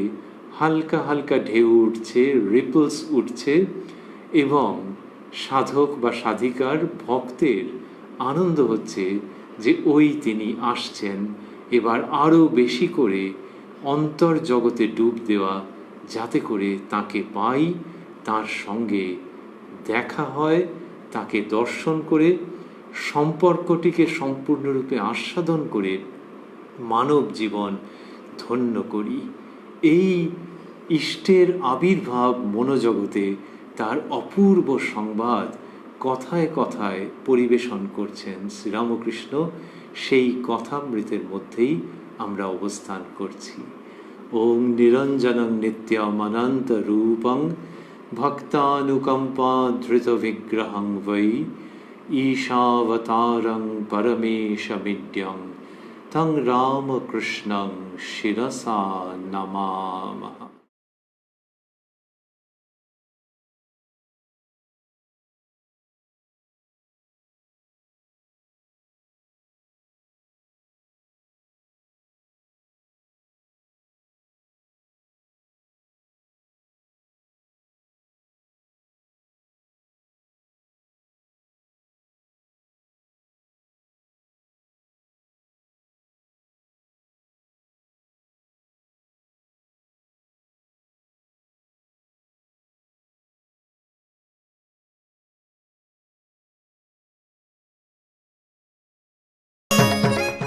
হালকা হালকা ঢেউ উঠছে, রিপলস উঠছে, এবং সাধক বা সাধিকার ভক্তের আনন্দ হচ্ছে যে ওই তিনি আসছেন। এবার আরও বেশি করে অন্তর্জগতে ডুব দেওয়া, যাতে করে তাকে পাই, তার সঙ্গে দেখা হয়, তাকে দর্শন করে সম্পর্কটিকে সম্পূর্ণরূপে আস্বাদন করে মানব জীবন ধন্য করি। এই ইষ্টের আবির্ভাব মনোজগতে তার অপূর্ব সংবাদ কথায় কথায় পরিবেশন করছেন শ্রীরামকৃষ্ণ। সেই কথামৃতের মধ্যেই আমরা অবস্থান করছি। ওং নিরঞ্জনং নিত্যমনন্ত রূপং ভক্তানুকম্পা ধৃত বিগ্রহং বৈ ঈশাবতারং পরমেশমিড্যং তং রামকৃষ্ণং শিরসা নমামঃ।